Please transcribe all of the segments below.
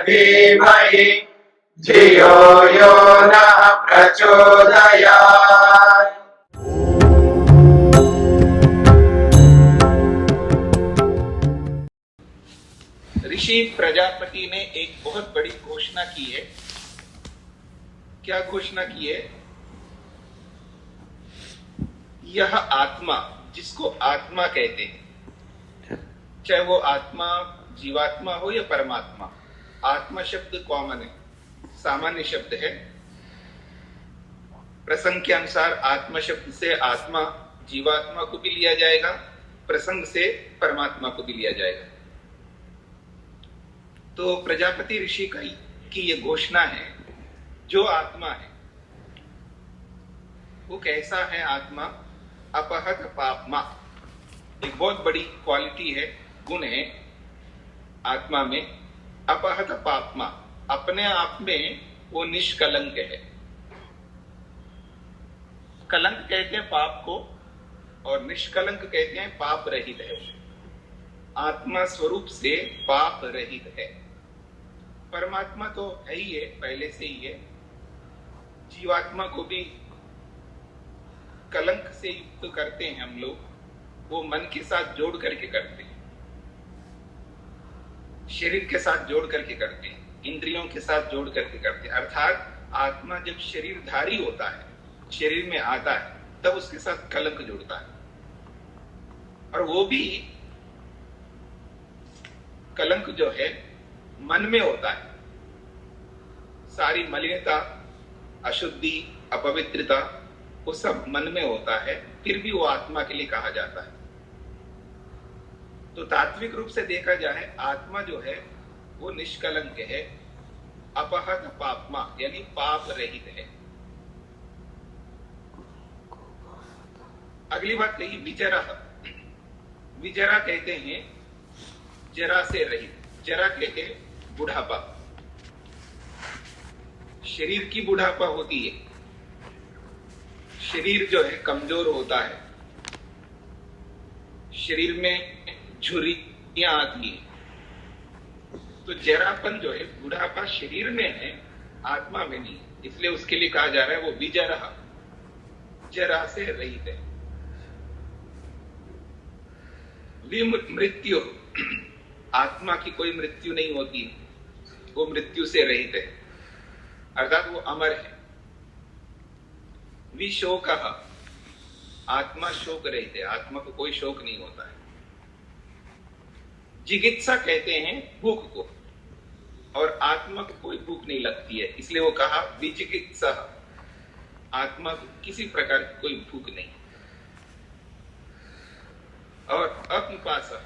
धीमहि धियो यो नः प्रचोदयात्। ऋषि प्रजापति ने एक बहुत बड़ी घोषणा की है। क्या घोषणा की है? यह आत्मा, जिसको आत्मा कहते हैं, चाहे वो आत्मा जीवात्मा हो या परमात्मा, आत्मा शब्द कॉमन है, सामान्य शब्द है। प्रसंग के अनुसार आत्मा शब्द से आत्मा जीवात्मा को भी लिया जाएगा, प्रसंग से परमात्मा को भी लिया जाएगा। तो प्रजापति ऋषि की ये घोषणा है, जो आत्मा है वो कैसा है? आत्मा अपहत पापमा, एक बहुत बड़ी क्वालिटी है, गुण है आत्मा में। अपहत पापमा, अपने आप में वो निष्कलंक है। कलंक कहते हैं पाप को, और निष्कलंक कहते हैं पाप रहित है। आत्मा स्वरूप से पाप रहित है। परमात्मा तो है ही है, पहले से ही है। जीवात्मा को भी कलंक से युक्त करते हैं हम लोग, वो मन के साथ जोड़ करके करते हैं, शरीर के साथ जोड़ करके करते हैं, इंद्रियों के साथ जोड़ करके करते हैं। अर्थात आत्मा जब शरीरधारी होता है, शरीर में आता है, तब उसके साथ कलंक जुड़ता है। और वो भी कलंक जो है मन में होता है। सारी मलिनता, अशुद्धि, अपवित्रता, वो सब मन में होता है, फिर भी वो आत्मा के लिए कहा जाता है। तो तात्विक रूप से देखा जाए, आत्मा जो है वो निष्कलंक है, अपहत पापमा, यानी पाप रहित है। अगली बात कही विजरा। विजरा कहते हैं जरा से रहित। जरा कहते हैं बुढ़ापा। शरीर की बुढ़ापा होती है, शरीर जो है कमजोर होता है, शरीर में झुर्रियां आती है। तो जरापन जो है, बुढ़ापा शरीर में है, आत्मा में नहीं है, इसलिए उसके लिए कहा जा रहा है वो विजरा, जरा से रहित है। मृत्यु, आत्मा की कोई मृत्यु नहीं होती, वो मृत्यु से रहित है, अर्थात वो अमर है। विशोक, आत्मा शोक रहित है, आत्मा को कोई शोक नहीं होता है। जिगित्सा कहते हैं भूख को, और आत्मा को कोई भूख नहीं लगती है, इसलिए वो कहा विजिगित्सा, आत्मा को किसी प्रकार की कोई भूख नहीं। और अपिपासा,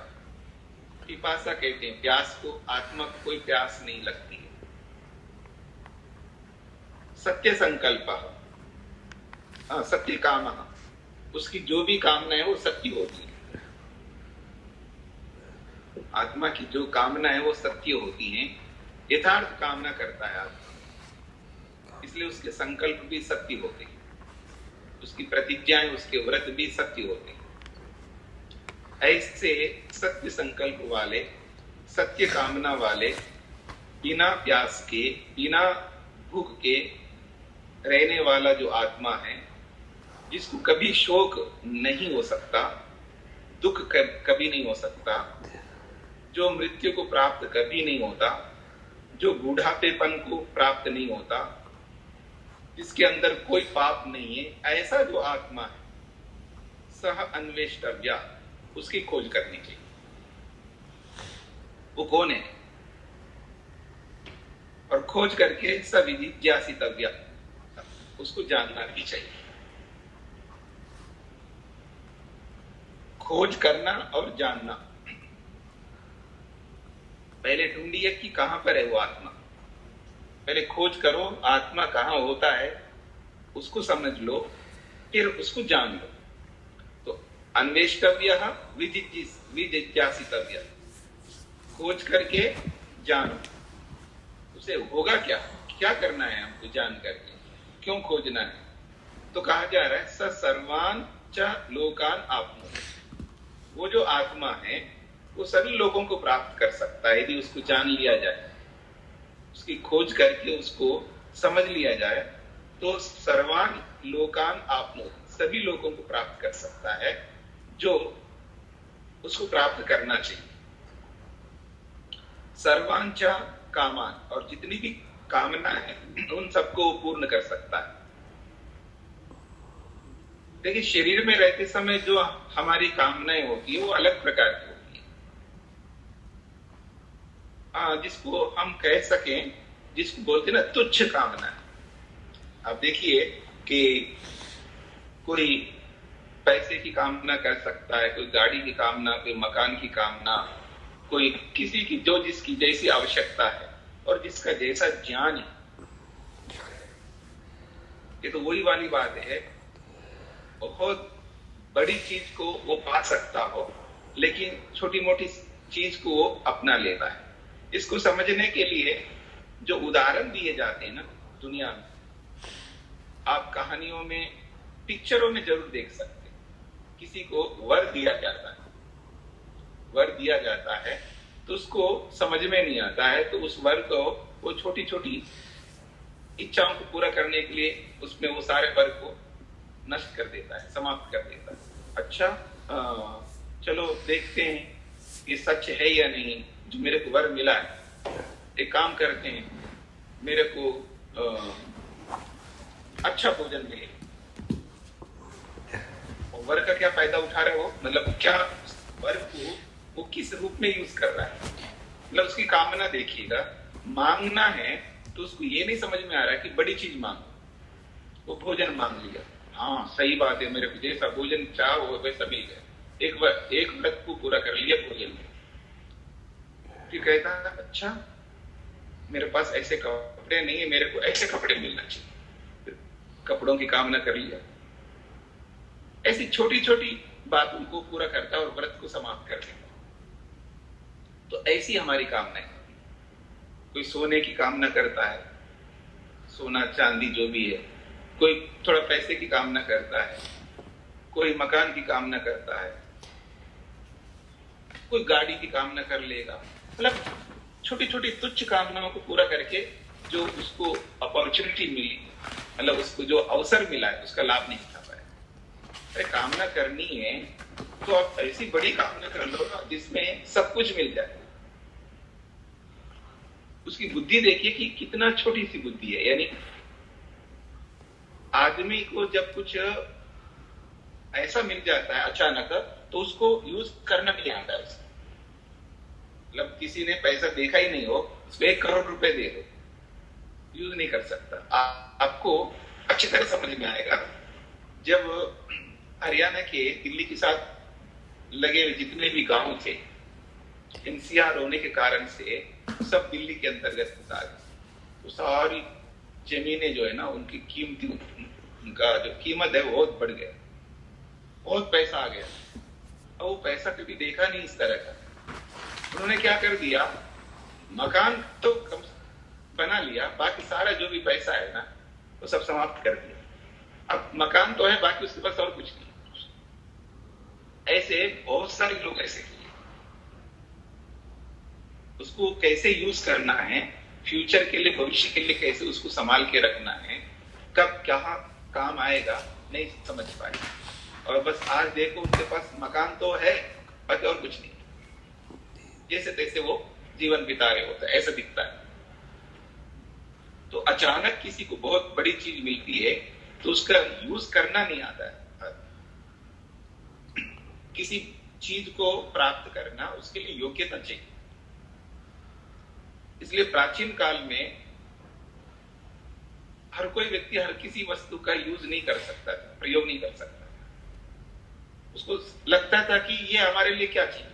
पिपासा कहते हैं प्यास को, आत्मा को कोई प्यास नहीं लगती है। सत्य संकल्प, सत्य काम, उसकी जो भी कामना है वो सत्य होती है। आत्मा की जो कामना है वो सत्य होती है, यथार्थ कामना करता है आत्मा, इसलिए उसके संकल्प भी सत्य होते हैं, उसकी प्रतिज्ञाएं, उसके व्रत भी सत्य होते हैं। ऐसे सत्य संकल्प वाले, सत्य कामना वाले, बिना प्यास के, बिना भूख के रहने वाला जो आत्मा है, जिसको कभी शोक नहीं हो सकता, दुख कभी नहीं हो सकता, जो मृत्यु को प्राप्त कभी नहीं होता, जो बूढ़ापेपन को प्राप्त नहीं होता, जिसके अंदर कोई पाप नहीं है, ऐसा जो आत्मा है, सह अन्वेष्टव्या, उसकी खोज करनी चाहिए। वो कौन है? और खोज करके सविजिज्ञासितव्या, उसको जानना भी चाहिए। खोज करना और जानना, पहले ढूंढिए कि कहां पर है वो आत्मा, पहले खोज करो आत्मा कहां होता है, उसको समझ लो, फिर उसको जान लो। तो अन्वेष्टव्य विजिज्ञासितव्य, खोज करके जानो। उसे होगा क्या, क्या करना है हमको जान करके, क्यों खोजना है? तो कहा जा रहा है स सर्वान च लोकान आपनोति, वो जो आत्मा है वो सभी लोगों को प्राप्त कर सकता है यदि उसको जान लिया जाए। उसकी खोज करके उसको समझ लिया जाए तो सर्वान लोकान आपनोति, सभी लोगों को प्राप्त कर सकता है जो उसको प्राप्त करना चाहिए। सर्वांचा कामान, और जितनी भी कामना है उन सबको पूर्ण कर सकता है। देखिए, शरीर में रहते समय जो हमारी कामनाएं होती है वो अलग प्रकार की होती है, जिसको हम कह सकें, जिसको बोलते हैं ना तुच्छ कामना। आप देखिए कि कोई पैसे की कामना कर सकता है, कोई गाड़ी की कामना, कोई मकान की कामना, कोई किसी की जो जिसकी जैसी आवश्यकता है और जिसका जैसा ज्ञान है। ये तो वही वाली बात है, बहुत बड़ी चीज को वो पा सकता हो लेकिन छोटी मोटी चीज को वो अपना लेता है। इसको समझने के लिए जो उदाहरण दिए जाते हैं ना दुनिया में, आप कहानियों में, पिक्चरों में जरूर देख सकते हैं। किसी को वर दिया जाता है, वर दिया जाता है तो उसको समझ में नहीं आता है, तो उस वर को वो छोटी छोटी इच्छाओं को पूरा करने के लिए उसमें वो सारे वर को नष्ट कर देता है, समाप्त कर देता है। अच्छा, चलो देखते हैं ये सच है या नहीं जो मेरे को वर मिला है। एक काम करते हैं, मेरे को अच्छा भोजन मिले। और वर का क्या फायदा उठा रहे हो, मतलब क्या वर को वो किस रूप में यूज कर रहा है। मतलब उसकी कामना देखिएगा, मांगना है तो उसको ये नहीं समझ में आ रहा है कि बड़ी चीज मांगो, वो भोजन मांग लिया। हाँ सही बात है, मेरे को जैसा भोजन चाहो वैसा मिल गया, एक व्रत को पूरा कर लिया भोजन में। फिर कहता है अच्छा मेरे पास ऐसे कपड़े नहीं है, मेरे को ऐसे कपड़े मिलना चाहिए, कपड़ों की कामना कर लिया। ऐसी छोटी छोटी बातों को पूरा करता है और व्रत को समाप्त कर देता। तो ऐसी हमारी कामनाएं। कोई सोने की कामना करता है, सोना चांदी जो भी है, कोई थोड़ा पैसे की कामना करता है, कोई मकान की कामना करता है, कोई गाड़ी की कामना कर लेगा। मतलब छोटी छोटी तुच्छ कामनाओं को पूरा करके जो उसको अपॉर्चुनिटी मिली, मतलब उसको जो अवसर मिला है उसका लाभ नहीं उठा पाया। अरे कामना करनी है तो आप ऐसी बड़ी कामना कर लो ना जिसमें सब कुछ मिल जाए। उसकी बुद्धि देखिए कि कितना छोटी सी बुद्धि है। यानी आदमी को जब कुछ ऐसा मिल जाता है अचानक तो उसको यूज करना नहीं आता है। मतलब किसी ने पैसा देखा ही नहीं हो, उसको 1 करोड़ रुपए दे दो, यूज नहीं कर सकता। आपको अच्छी तरह समझ में आएगा जब हरियाणा के दिल्ली के साथ लगे जितने भी गांव थे, एनसीआर होने के कारण से सब दिल्ली के अंतर्गत आ गए। तो सारी जमीनें जो है ना उनकी कीमती, उनका जो कीमत है वो बहुत बढ़ गया, बहुत पैसा आ गया। अब वो पैसा कभी देखा नहीं इस तरह का। उन्होंने क्या कर दिया, मकान तो बना लिया, बाकी सारा जो भी पैसा है ना वो सब समाप्त कर दिया। अब मकान तो है, बाकी उसके पास और कुछ नहीं। ऐसे बहुत सारे लोग ऐसे किए। उसको कैसे यूज करना है, फ्यूचर के लिए, भविष्य के लिए कैसे उसको संभाल के रखना है, कब क्या काम आएगा नहीं समझ पाए। और बस आज देखो उनके पास मकान तो है, बाकी और कुछ नहीं, जैसे तैसे वो जीवन बिता रहे होता है, ऐसा दिखता है। तो अचानक किसी को बहुत बड़ी चीज मिलती है तो उसका यूज करना नहीं आता है। किसी चीज को प्राप्त करना, उसके लिए योग्यता चाहिए। इसलिए प्राचीन काल में हर कोई व्यक्ति हर किसी वस्तु का यूज नहीं कर सकता था, प्रयोग नहीं कर सकता। उसको लगता था कि ये हमारे लिए क्या चाहिए।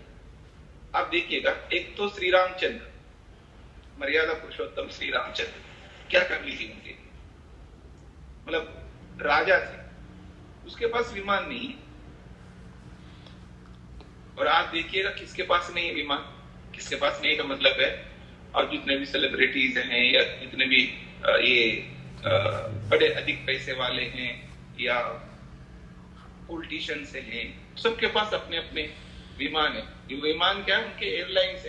आप देखिएगा, एक तो श्री रामचंद्र, मर्यादा पुरुषोत्तम श्री रामचंद्र, क्या करनी थी उनके, मतलब राजा थे, उसके पास विमान नहीं। और आप देखिएगा किसके पास नहीं है विमान, किसके पास नहीं का मतलब है, और जितने भी सेलिब्रिटीज हैं या जितने भी ये बड़े अधिक पैसे वाले हैं या पॉलिटिशियंस हैं, सबके पास अपने अपने विमान है। ये विमान क्या है, उनके एयरलाइंस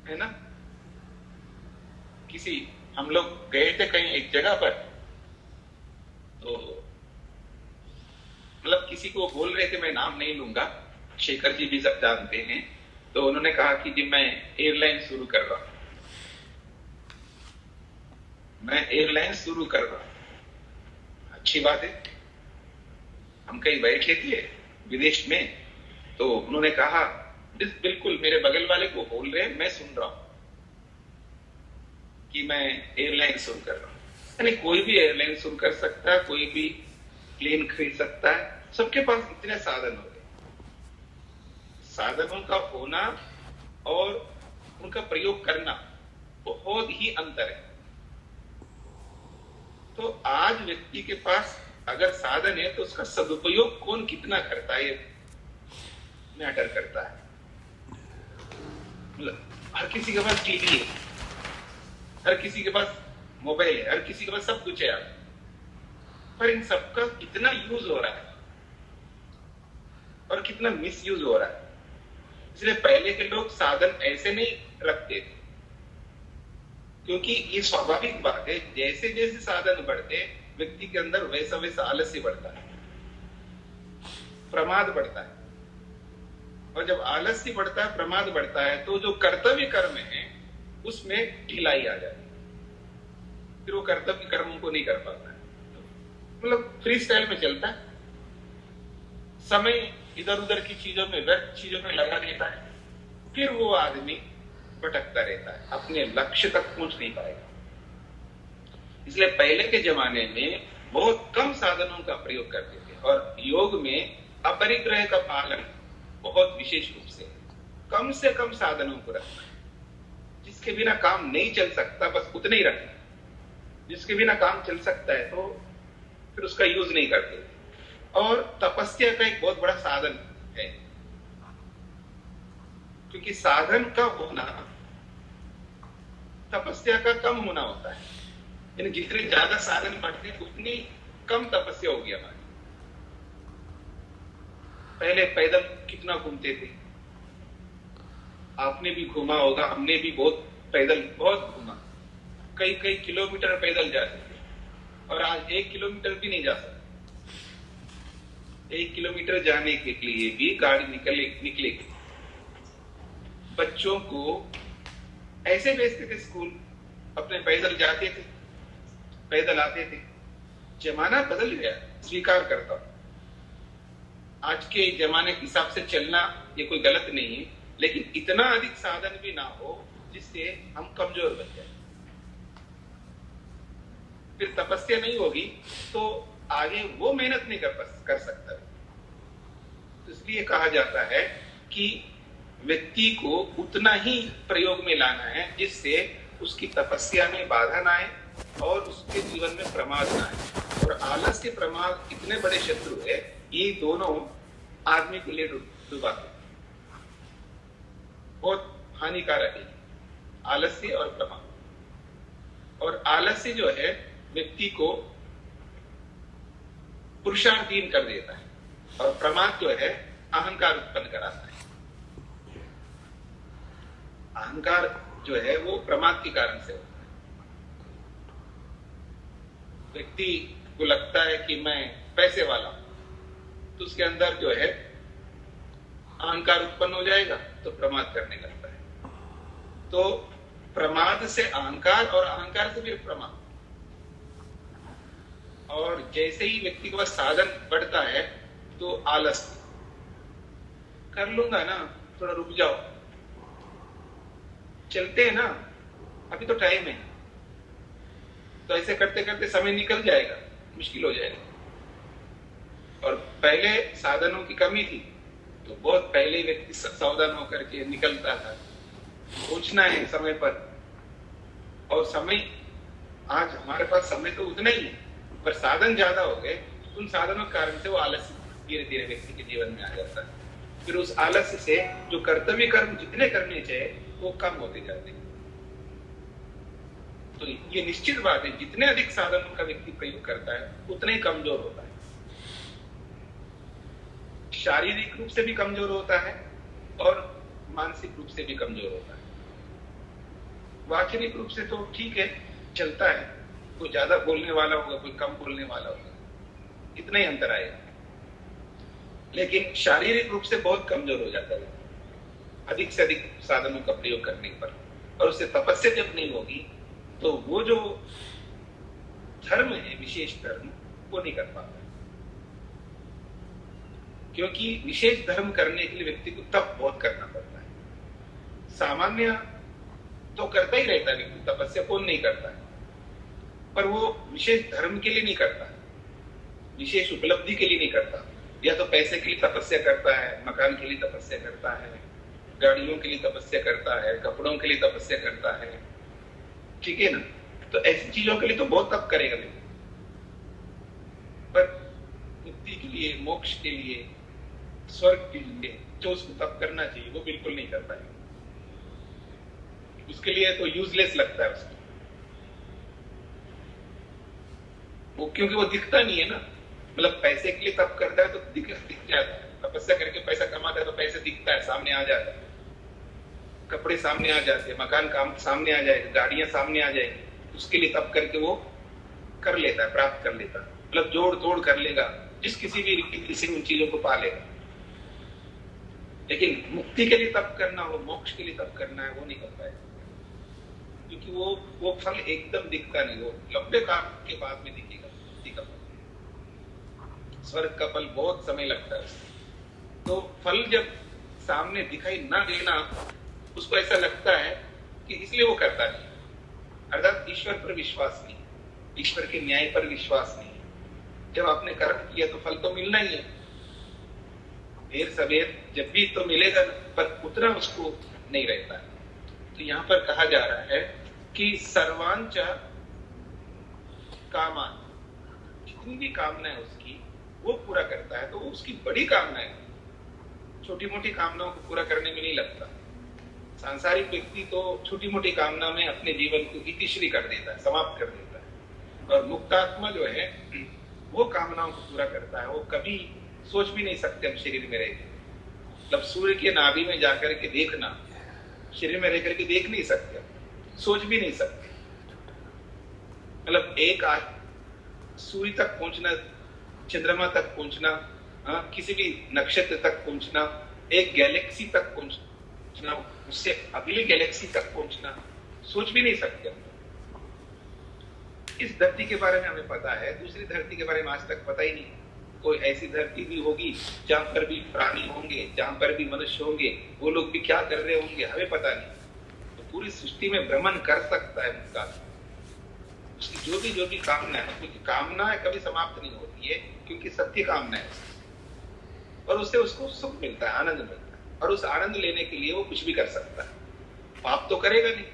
है ना। किसी हम लोग गए थे कहीं एक जगह पर, तो मतलब किसी को बोल रहे थे, मैं नाम नहीं लूंगा, शेखर जी भी सब जानते हैं, तो उन्होंने कहा कि जी मैं एयरलाइन शुरू कर रहा हूं, मैं एयरलाइन शुरू कर रहा हूं। अच्छी बात है। हम कहीं बैठे थे विदेश में, तो उन्होंने कहा बिल्कुल मेरे बगल वाले को बोल रहे हैं, मैं सुन रहा हूं कि मैं एयरलाइन शुरू कर रहा हूं। यानी कोई भी एयरलाइन शुरू कर सकता है, कोई भी प्लेन खरीद सकता है, सबके पास इतने साधन हो गए। साधनों का होना और उनका प्रयोग करना बहुत ही अंतर है। तो आज व्यक्ति के पास अगर साधन है तो उसका सदुपयोग कौन कितना करता है, मैटर करता है। मतलब हर किसी के पास टीवी है, हर किसी के पास मोबाइल है, हर किसी के पास सब कुछ है, पर इन सबका कितना यूज हो रहा है और कितना मिस यूज हो रहा है। इसलिए पहले के लोग साधन ऐसे नहीं रखते थे, क्योंकि ये स्वाभाविक बात है, जैसे जैसे साधन बढ़ते व्यक्ति के अंदर वैसा वैसा आलस्य बढ़ता है, प्रमाद बढ़ता है। और जब आलस्य बढ़ता है, प्रमाद बढ़ता है, तो जो कर्तव्य कर्म है उसमें ढिलाई आ जाती है, फिर वो कर्तव्य कर्मों को नहीं कर पाता है, मतलब फ्री स्टाइल में चलता है, समय इधर उधर की चीजों में, व्यर्थ चीजों में लगा देता है, फिर वो आदमी भटकता रहता है, अपने लक्ष्य तक पहुंच नहीं पाएगा। इसलिए पहले के जमाने में बहुत कम साधनों का प्रयोग करते थे, और योग में अपरिग्रह का पालन बहुत विशेष रूप से कम साधनों को रखना, जिसके बिना काम नहीं चल सकता बस उतना ही रखना, जिसके बिना काम चल सकता है तो फिर उसका यूज नहीं करते। और तपस्या का एक बहुत बड़ा साधन है, क्योंकि साधन का होना तपस्या का कम होना होता है, यानी जितने ज्यादा साधन बढ़ते हैं उतनी कम तपस्या होगी हमारी। पहले पैदल कितना घूमते थे, आपने भी घूमा होगा, हमने भी बहुत घूमा, कई कई किलोमीटर पैदल जाते थे, और आज 1 किलोमीटर भी नहीं जा सकते। 1 किलोमीटर जाने के लिए भी गाड़ी निकलेगी। बच्चों को ऐसे भेजते थे स्कूल, अपने पैदल जाते थे, पैदल आते थे। जमाना बदल गया, स्वीकार करता हूं। आज के जमाने के हिसाब से चलना ये कोई गलत नहीं है, लेकिन इतना अधिक साधन भी ना हो जिससे हम कमजोर बन जाए। फिर तपस्या नहीं होगी तो आगे वो मेहनत नहीं कर सकता। तो इसलिए कहा जाता है कि व्यक्ति को उतना ही प्रयोग में लाना है जिससे उसकी तपस्या में बाधा ना आए और उसके जीवन में प्रमाद ना आए। और आलस्य प्रमाद इतने बड़े शत्रु है, ये दोनों आदमी के लिए डुबाते, बहुत हानिकारक है आलस्य और प्रमाद। और आलस्य जो है व्यक्ति को पुरुषार्थहीन कर देता है, और प्रमाद जो है अहंकार उत्पन्न कराता है। अहंकार जो है वो प्रमाद के कारण से होता है। व्यक्ति को लगता है कि मैं पैसे वाला हूं, तो उसके अंदर जो है अहंकार उत्पन्न हो जाएगा, तो प्रमाद करने लगता है। तो प्रमाद से अहंकार और अहंकार से फिर प्रमाद। और जैसे ही व्यक्ति के पास साधन बढ़ता है तो आलस, कर लूंगा ना, थोड़ा रुक जाओ, चलते हैं ना, अभी तो टाइम है। तो ऐसे करते करते समय निकल जाएगा, मुश्किल हो जाएगा। और पहले साधनों की कमी थी, तो बहुत पहले व्यक्ति सावधान होकर के निकलता था। पूछना है समय पर, और समय, आज हमारे पास समय तो उतना ही है, पर साधन ज्यादा हो गए। उन साधनों के कारण से वो आलस्य धीरे धीरे व्यक्ति के जीवन में आ जाता है। फिर उस आलस्य से जो कर्तव्य कर्म जितने करने चाहिए वो कम होते जाते हैं। तो ये निश्चित बात है, जितने अधिक साधनों का व्यक्ति प्रयोग करता है उतना ही कमजोर होता है। शारीरिक रूप से भी कमजोर होता है और मानसिक रूप से भी कमजोर होता है। वाचनिक रूप से तो ठीक है, चलता है, कोई ज्यादा बोलने वाला होगा, कोई कम बोलने वाला होगा, इतना ही अंतर आएगा। लेकिन शारीरिक रूप से बहुत कमजोर हो जाता है अधिक से अधिक साधनों का प्रयोग करने पर, और उससे तपस्या जब नहीं होगी तो वो जो धर्म है, विशेष धर्म, वो नहीं कर पाता। क्योंकि विशेष धर्म करने के लिए व्यक्ति को तप बहुत करना पड़ता है। सामान्य तो करता ही रहता है व्यक्ति, तपस्या कौन नहीं करता है, पर वो विशेष धर्म के लिए नहीं करता, विशेष उपलब्धि के लिए नहीं करता। या तो पैसे के लिए तपस्या करता है, मकान के लिए तपस्या करता है, गाड़ियों के लिए तपस्या करता है, कपड़ों के लिए तपस्या करता है, ठीक है ना। तो ऐसी चीजों के लिए तो बहुत तप करेगा व्यक्ति, पर मुक्ति के लिए, मोक्ष के लिए, स्वर्ग के लिए जो उसको तप करना चाहिए वो बिल्कुल नहीं कर पाएगा। उसके लिए तो यूजलेस लगता है उसको, वो क्योंकि वो दिखता नहीं है ना। मतलब पैसे के लिए तप करता है तो दिख जाता है, तपस्या करके पैसा कमाता है तो पैसे दिखता है, सामने आ जाता है, कपड़े सामने आ जाते हैं, मकान काम सामने आ जाएगा, गाड़ियां सामने आ जाएगी, उसके लिए तप करके वो कर लेता है, प्राप्त कर लेता है, मतलब जोड़ तोड़ कर लेगा, जिस किसी भी रीति से उन चीजों को पा लेगा। लेकिन मुक्ति के लिए तप करना हो, मोक्ष के लिए तप करना है, वो नहीं कर पाएगा, क्योंकि वो फल एकदम दिखता नहीं, वो लंबे काल के बाद में दिखेगा। स्वर्ग का फल बहुत समय लगता है उसमें। तो फल जब सामने दिखाई ना देना, उसको ऐसा लगता है कि इसलिए वो करता नहीं, अर्थात ईश्वर पर विश्वास नहीं, ईश्वर के न्याय पर विश्वास नहीं। जब आपने कर्म किया तो फल तो मिलना ही है, देर सवेर जब भी तो मिलेगा, पर उतना उसको नहीं रहता है। तो यहाँ पर कहा जा रहा है कि सर्वांच कामान, जितनी भी कामना है उसकी वो पूरा करता है, तो वो उसकी बड़ी कामना है, छोटी मोटी कामनाओं को पूरा करने में नहीं लगता। सांसारिक व्यक्ति तो छोटी मोटी कामना में अपने जीवन को इतिश्री कर देता है, समाप्त कर देता है, और मुक्तात्मा जो है वो कामनाओं को पूरा करता है। वो कभी सोच भी नहीं सकते हम शरीर में रह, मतलब सूर्य के नाभि में जाकर के देखना, शरीर में रह करके देख नहीं सकते, सोच भी नहीं सकते। मतलब एक सूर्य तक पहुंचना, चंद्रमा तक पहुंचना, किसी भी नक्षत्र तक पहुंचना, एक गैलेक्सी तक पहुंचना, उससे अगली गैलेक्सी तक पहुंचना, सोच भी नहीं सकते। इस धरती के बारे में हमें पता है, दूसरी धरती के बारे में आज तक पता ही नहीं। कोई ऐसी धरती भी होगी जहां पर भी प्राणी होंगे, जहां पर भी मनुष्य होंगे, वो लोग भी क्या कर रहे होंगे हमें पता नहीं। तो पूरी सृष्टि में भ्रमण कर सकता है मुक्ता, उसकी जो भी कामना है, क्योंकि कामना कभी समाप्त नहीं होती है, क्योंकि सत्य कामना है, और उससे उसको सुख मिलता है, आनंद मिलता है, और उस आनंद लेने के लिए वो कुछ भी कर सकता है। पाप तो करेगा नहीं,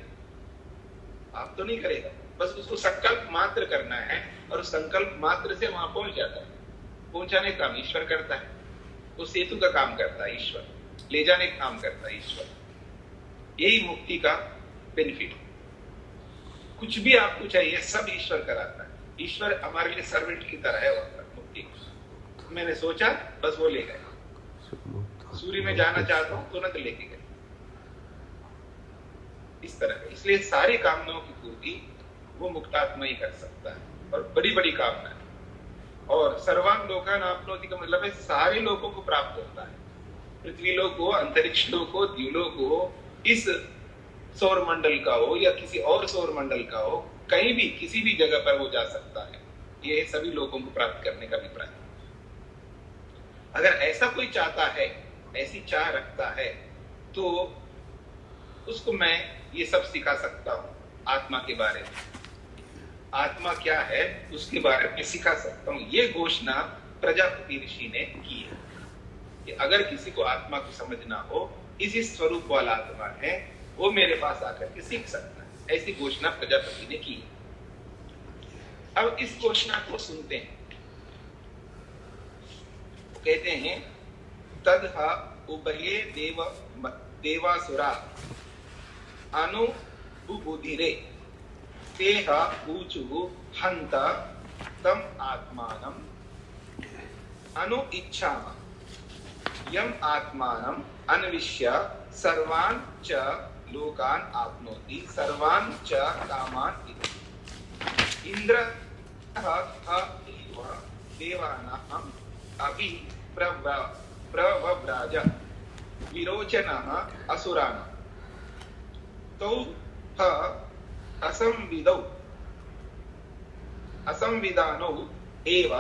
पाप तो नहीं करेगा, बस उसको संकल्प मात्र करना है, और संकल्प मात्र से वहां पहुंच जाता है। पहुंचाने का काम ईश्वर करता है, वो सेतु का काम करता है ईश्वर, ले जाने का काम करता है ईश्वर। यही मुक्ति का बेनिफिट। कुछ भी आपको चाहिए सब ईश्वर कराता है। ईश्वर हमारे लिए सर्वेंट की तरह है वहां पर मुक्ति। मैंने सोचा बस वो ले गए, सूर्य में जाना चाहता हूं तुरंत लेके गए, इस तरह है। इसलिए सारी कामनाओं की पूर्ति वो मुक्तात्मा ही कर सकता है, और बड़ी बड़ी कामना है। और सर्वांग लोकान आपनोति का मतलब है सारे लोगों को प्राप्त होता है, पृथ्वी लोक हो, अंतरिक्ष लोक हो, द्युलोक हो, इस सौर मंडल का हो या किसी और सौर मंडल का हो, कहीं भी किसी भी जगह पर वो जा सकता है। ये सभी लोगों को प्राप्त करने का अभिप्राय। अगर ऐसा कोई चाहता है, ऐसी चाह रखता है, तो उसको मैं ये सब सिखा सकता हूं, आत्मा के बारे में, आत्मा क्या है उसके बारे में सिखा सकता हूं। ये घोषणा प्रजापति ऋषि ने की है कि अगर किसी को आत्मा को समझना हो, इसी स्वरूप वाला आत्मा है, वो मेरे पास आकर के सीख सकता है। ऐसी घोषणा प्रजापति ने की है। अब इस घोषणा को सुनते हैं, कहते हैं तद्हा उभये देवासुरा अनुबुधिरे तेह ऊचु हंत तम आत्मानम अनु इच्छाम यम आत्मानम अन्विष्य सर्वान् च लोकान आपनोति सर्वान् च कामान् इति। इंद्रः एव देवानाम् अभि प्रव्राज विरोचनः असुराणाम् तौ असंविदानौ एव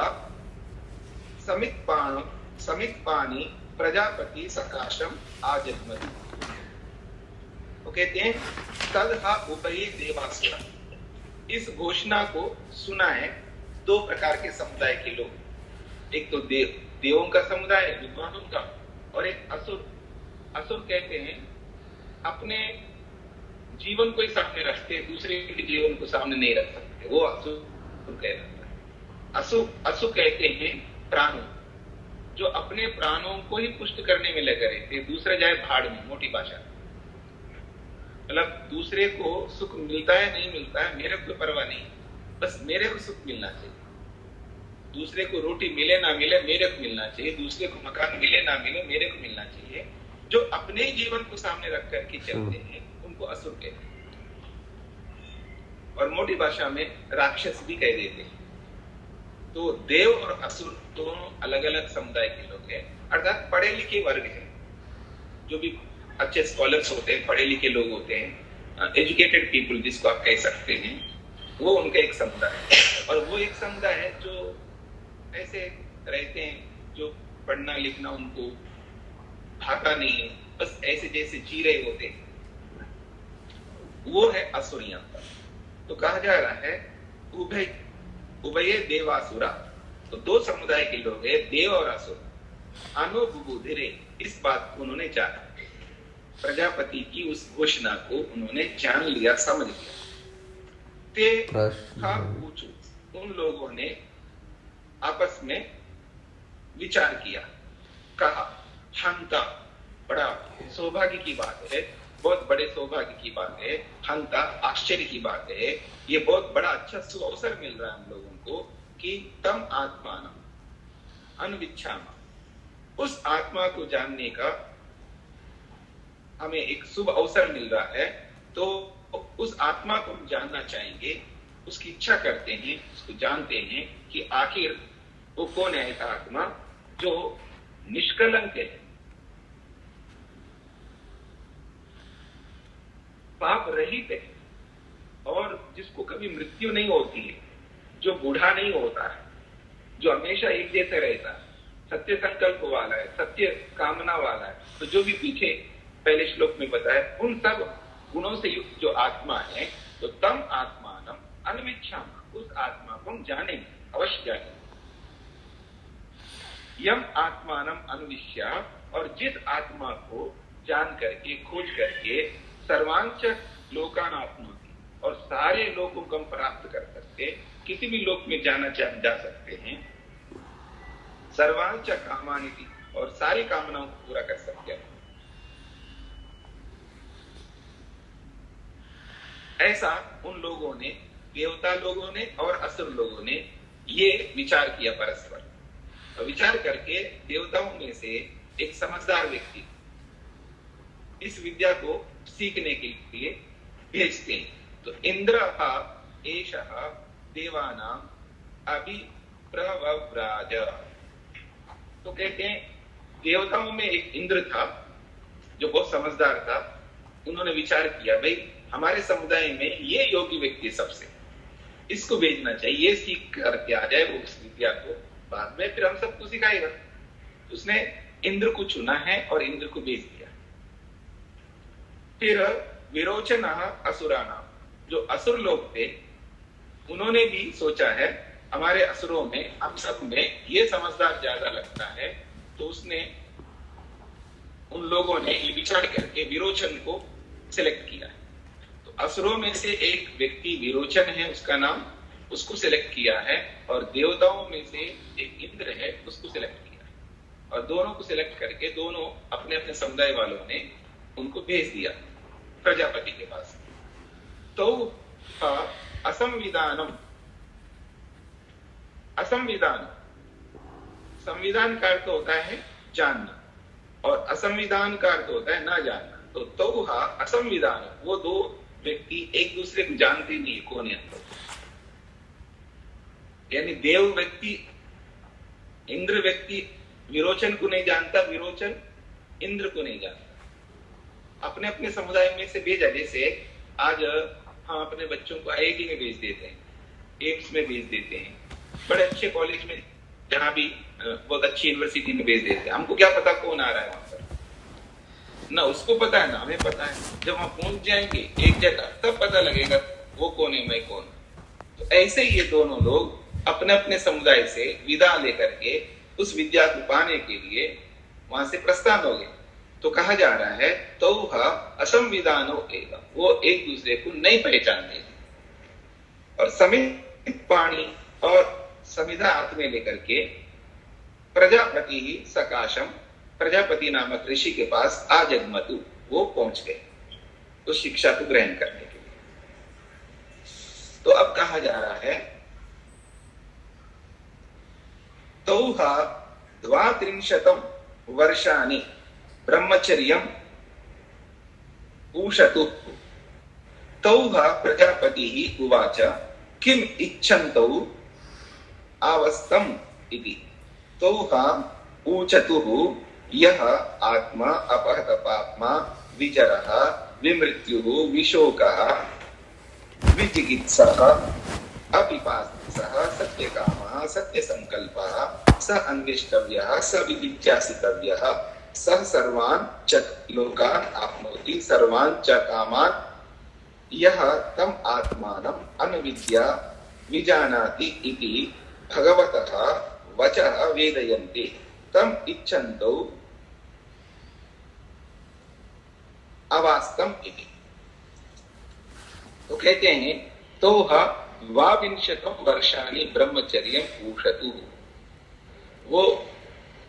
समित्पानि प्रजापति सकाशम आजन्मति। तो कहते हैं तदहा उभये देवासुरा। इस घोषणा को सुना है दो प्रकार के समुदाय के लोग, एक तो देवों का समुदाय विद्वानों का, और एक असुर। असुर कहते हैं अपने जीवन को ही सामने रखते, दूसरे के जीवन को सामने नहीं रख सकते, वो असुर कहलाता है। असुर कहते हैं प्राणों, जो अपने प्राणों को ही पुष्ट करने में लगे रहते, दूसरा जाए भाड़ में, मोटी भाषा। मतलब दूसरे को सुख मिलता है नहीं मिलता है मेरे को परवाह नहीं, बस मेरे को सुख मिलना चाहिए। दूसरे को रोटी मिले ना मिले मेरे को मिलना चाहिए, दूसरे को मकान मिले ना मिले मेरे को मिलना चाहिए। जो अपने जीवन को सामने रख करके चलते हैं उनको असुर कहते हैं, और मोटी भाषा में राक्षस भी कह देते हैं। तो देव और असुर दोनों अलग अलग समुदाय के लोग हैं, अर्थात पढ़े लिखे वर्ग है, जो भी अच्छे स्कॉलर्स होते हैं, पढ़े लिखे लोग होते हैं, एजुकेटेड पीपल जिसको आप कह सकते हैं, वो उनका एक समुदाय है। और वो एक समुदाय है जो ऐसे रहते हैं जो पढ़ना लिखना उनको भाता नहीं है, बस ऐसे जैसे जी रहे होते हैं, वो है असुर। यहाँ पर तो कहा जा रहा है उभये देवासुरा, तो दो समुदाय के लोग हैं, देव और असुर। अनुबुबुधिरे, इस बात को उन्होंने जाना, प्रजापति की उस घोषणा को उन्होंने जान लिया, समझ लिया। उन लोगों ने आपस में विचार किया, कहा हंता, बड़ा सौभाग्य की बात है, बहुत बड़े सौभाग्य की बात है, हंता आश्चर्य की बात है, ये बहुत बड़ा अच्छा अवसर मिल रहा है हम लोगों को कि तम आत्मान अन्विच्छामा, उस आत्मा को जानने का हमें एक शुभ अवसर मिल रहा है, तो उस आत्मा को हम जानना चाहेंगे, उसकी इच्छा करते हैं, उसको जानते हैं कि आखिर वो कौन है ऐसा आत्मा जो निष्कलंक है, पाप रहित है, और जिसको कभी मृत्यु नहीं होती है, जो बूढ़ा नहीं होता है, जो हमेशा एक जैसे रहता है, सत्य संकल्प वाला है, सत्य कामना वाला है। तो जो भी पीछे पहले श्लोक में बताया, उन सब गुणों से युक्त जो आत्मा है, तो तम आत्मानम अन्विच्छाम, उस आत्मा को हम जानेंगे, अवश्य जानेंगे। यम आत्मानम अन्विष्या, और जिस आत्मा को जान करके खोज करके सर्वांच लोकान आपनोति, और सारे लोगों को हम प्राप्त कर सकते, किसी भी लोक में जा सकते हैं, सर्वांच कामानिति, और सारी कामनाओं को पूरा कर सकते हैं। ऐसा उन लोगों ने, देवता लोगों ने और असुर लोगों ने ये विचार किया परस्पर। और विचार करके देवताओं में से एक समझदार व्यक्ति इस विद्या को सीखने के लिए भेजते हैं। तो इंद्र एषः देवानाम अभिप्रव्राज, तो कहते हैं देवताओं में एक इंद्र था जो बहुत समझदार था। उन्होंने विचार किया, भाई हमारे समुदाय में ये योगी व्यक्ति सबसे, इसको भेजना चाहिए, ये सीख करके आ जाए वो उस विद्या को, बाद में फिर हम सबको सिखाएगा। उसने इंद्र को चुना है और इंद्र को भेज दिया। फिर विरोचन असुराना, जो असुर लोग थे, उन्होंने भी सोचा है हमारे असुरों में, हम सब में ये समझदार ज्यादा लगता है, तो उसने, उन लोगों ने ये विचार करके विरोचन को सिलेक्ट किया। तो असुरों में से एक व्यक्ति विरोचन है उसका नाम, उसको सिलेक्ट किया है, और देवताओं में से एक इंद्र है उसको सिलेक्ट किया है, और दोनों को सिलेक्ट करके दोनों अपने अपने समुदाय वालों ने उनको भेज दिया प्रजापति के पास। तो असंविधानम, असंविधान, संविधान का अर्थ होता है जानना, और असंविधान का अर्थ होता है ना जानना। तो असंविधान, वो दो व्यक्ति एक दूसरे को जानते नहीं कौन है। यानी देव व्यक्ति इंद्र व्यक्ति विरोचन को नहीं जानता, विरोचन इंद्र को नहीं जानता। अपने अपने समुदाय में से भेजा, जैसे आज हम अपने बच्चों को आईआईटी में भेज देते हैं, एम्स में भेज देते हैं, बड़े अच्छे कॉलेज में, जहां भी बहुत अच्छी यूनिवर्सिटी में भेज देते हैं। हमको क्या पता कौन आ रहा है वहां पर, ना उसको पता है ना हमें पता है। जब हम पहुंच जाएंगे एक जगह तब पता लगेगा वो कौन है मैं कौन। तो ऐसे ही ये दोनों लोग अपने अपने समुदाय से विदा लेकर के उस विद्या को पाने के लिए वहां से प्रस्थान हो गए। तो कहा जा रहा है तो असंविधानो एवं, वो एक दूसरे को नहीं पहचानते और समित पाणी और समिधा हाथ में लेकर के प्रजापति ही सकाशम, प्रजापति नामक ऋषि के पास आजगमतु, वो पहुंच गए उस शिक्षा को ग्रहण करने के लिए। तो अब कहा जा रहा है तौहा 32 वर्षाणि ब्रह्मचर्यम ऊषतु। तौहा प्रजापति ही उवाच किम इच्छन्तौ आवस्तम इति। तौहा ऊचतुः यः आत्मा अपहतपात्मा विजरः विमृत्युः विशोकः विचिकित्सः अपिपासः सत्यकामः सत्यसंकल्पः स अन्वेष्टव्यः स विजिज्ञासितव्यः सः सर्वान् च लोकान् आप्नोति सर्वान् च कामान् यः तम् आत्मानम् अनविद्या विजानाति इति भगवतः वचः वेदयन्ति तम इच्छन्तौ अवास्तम इति। तो कहते हैं तो 22 वर्षाणि ब्रह्मचर्यम ऊषतु। वो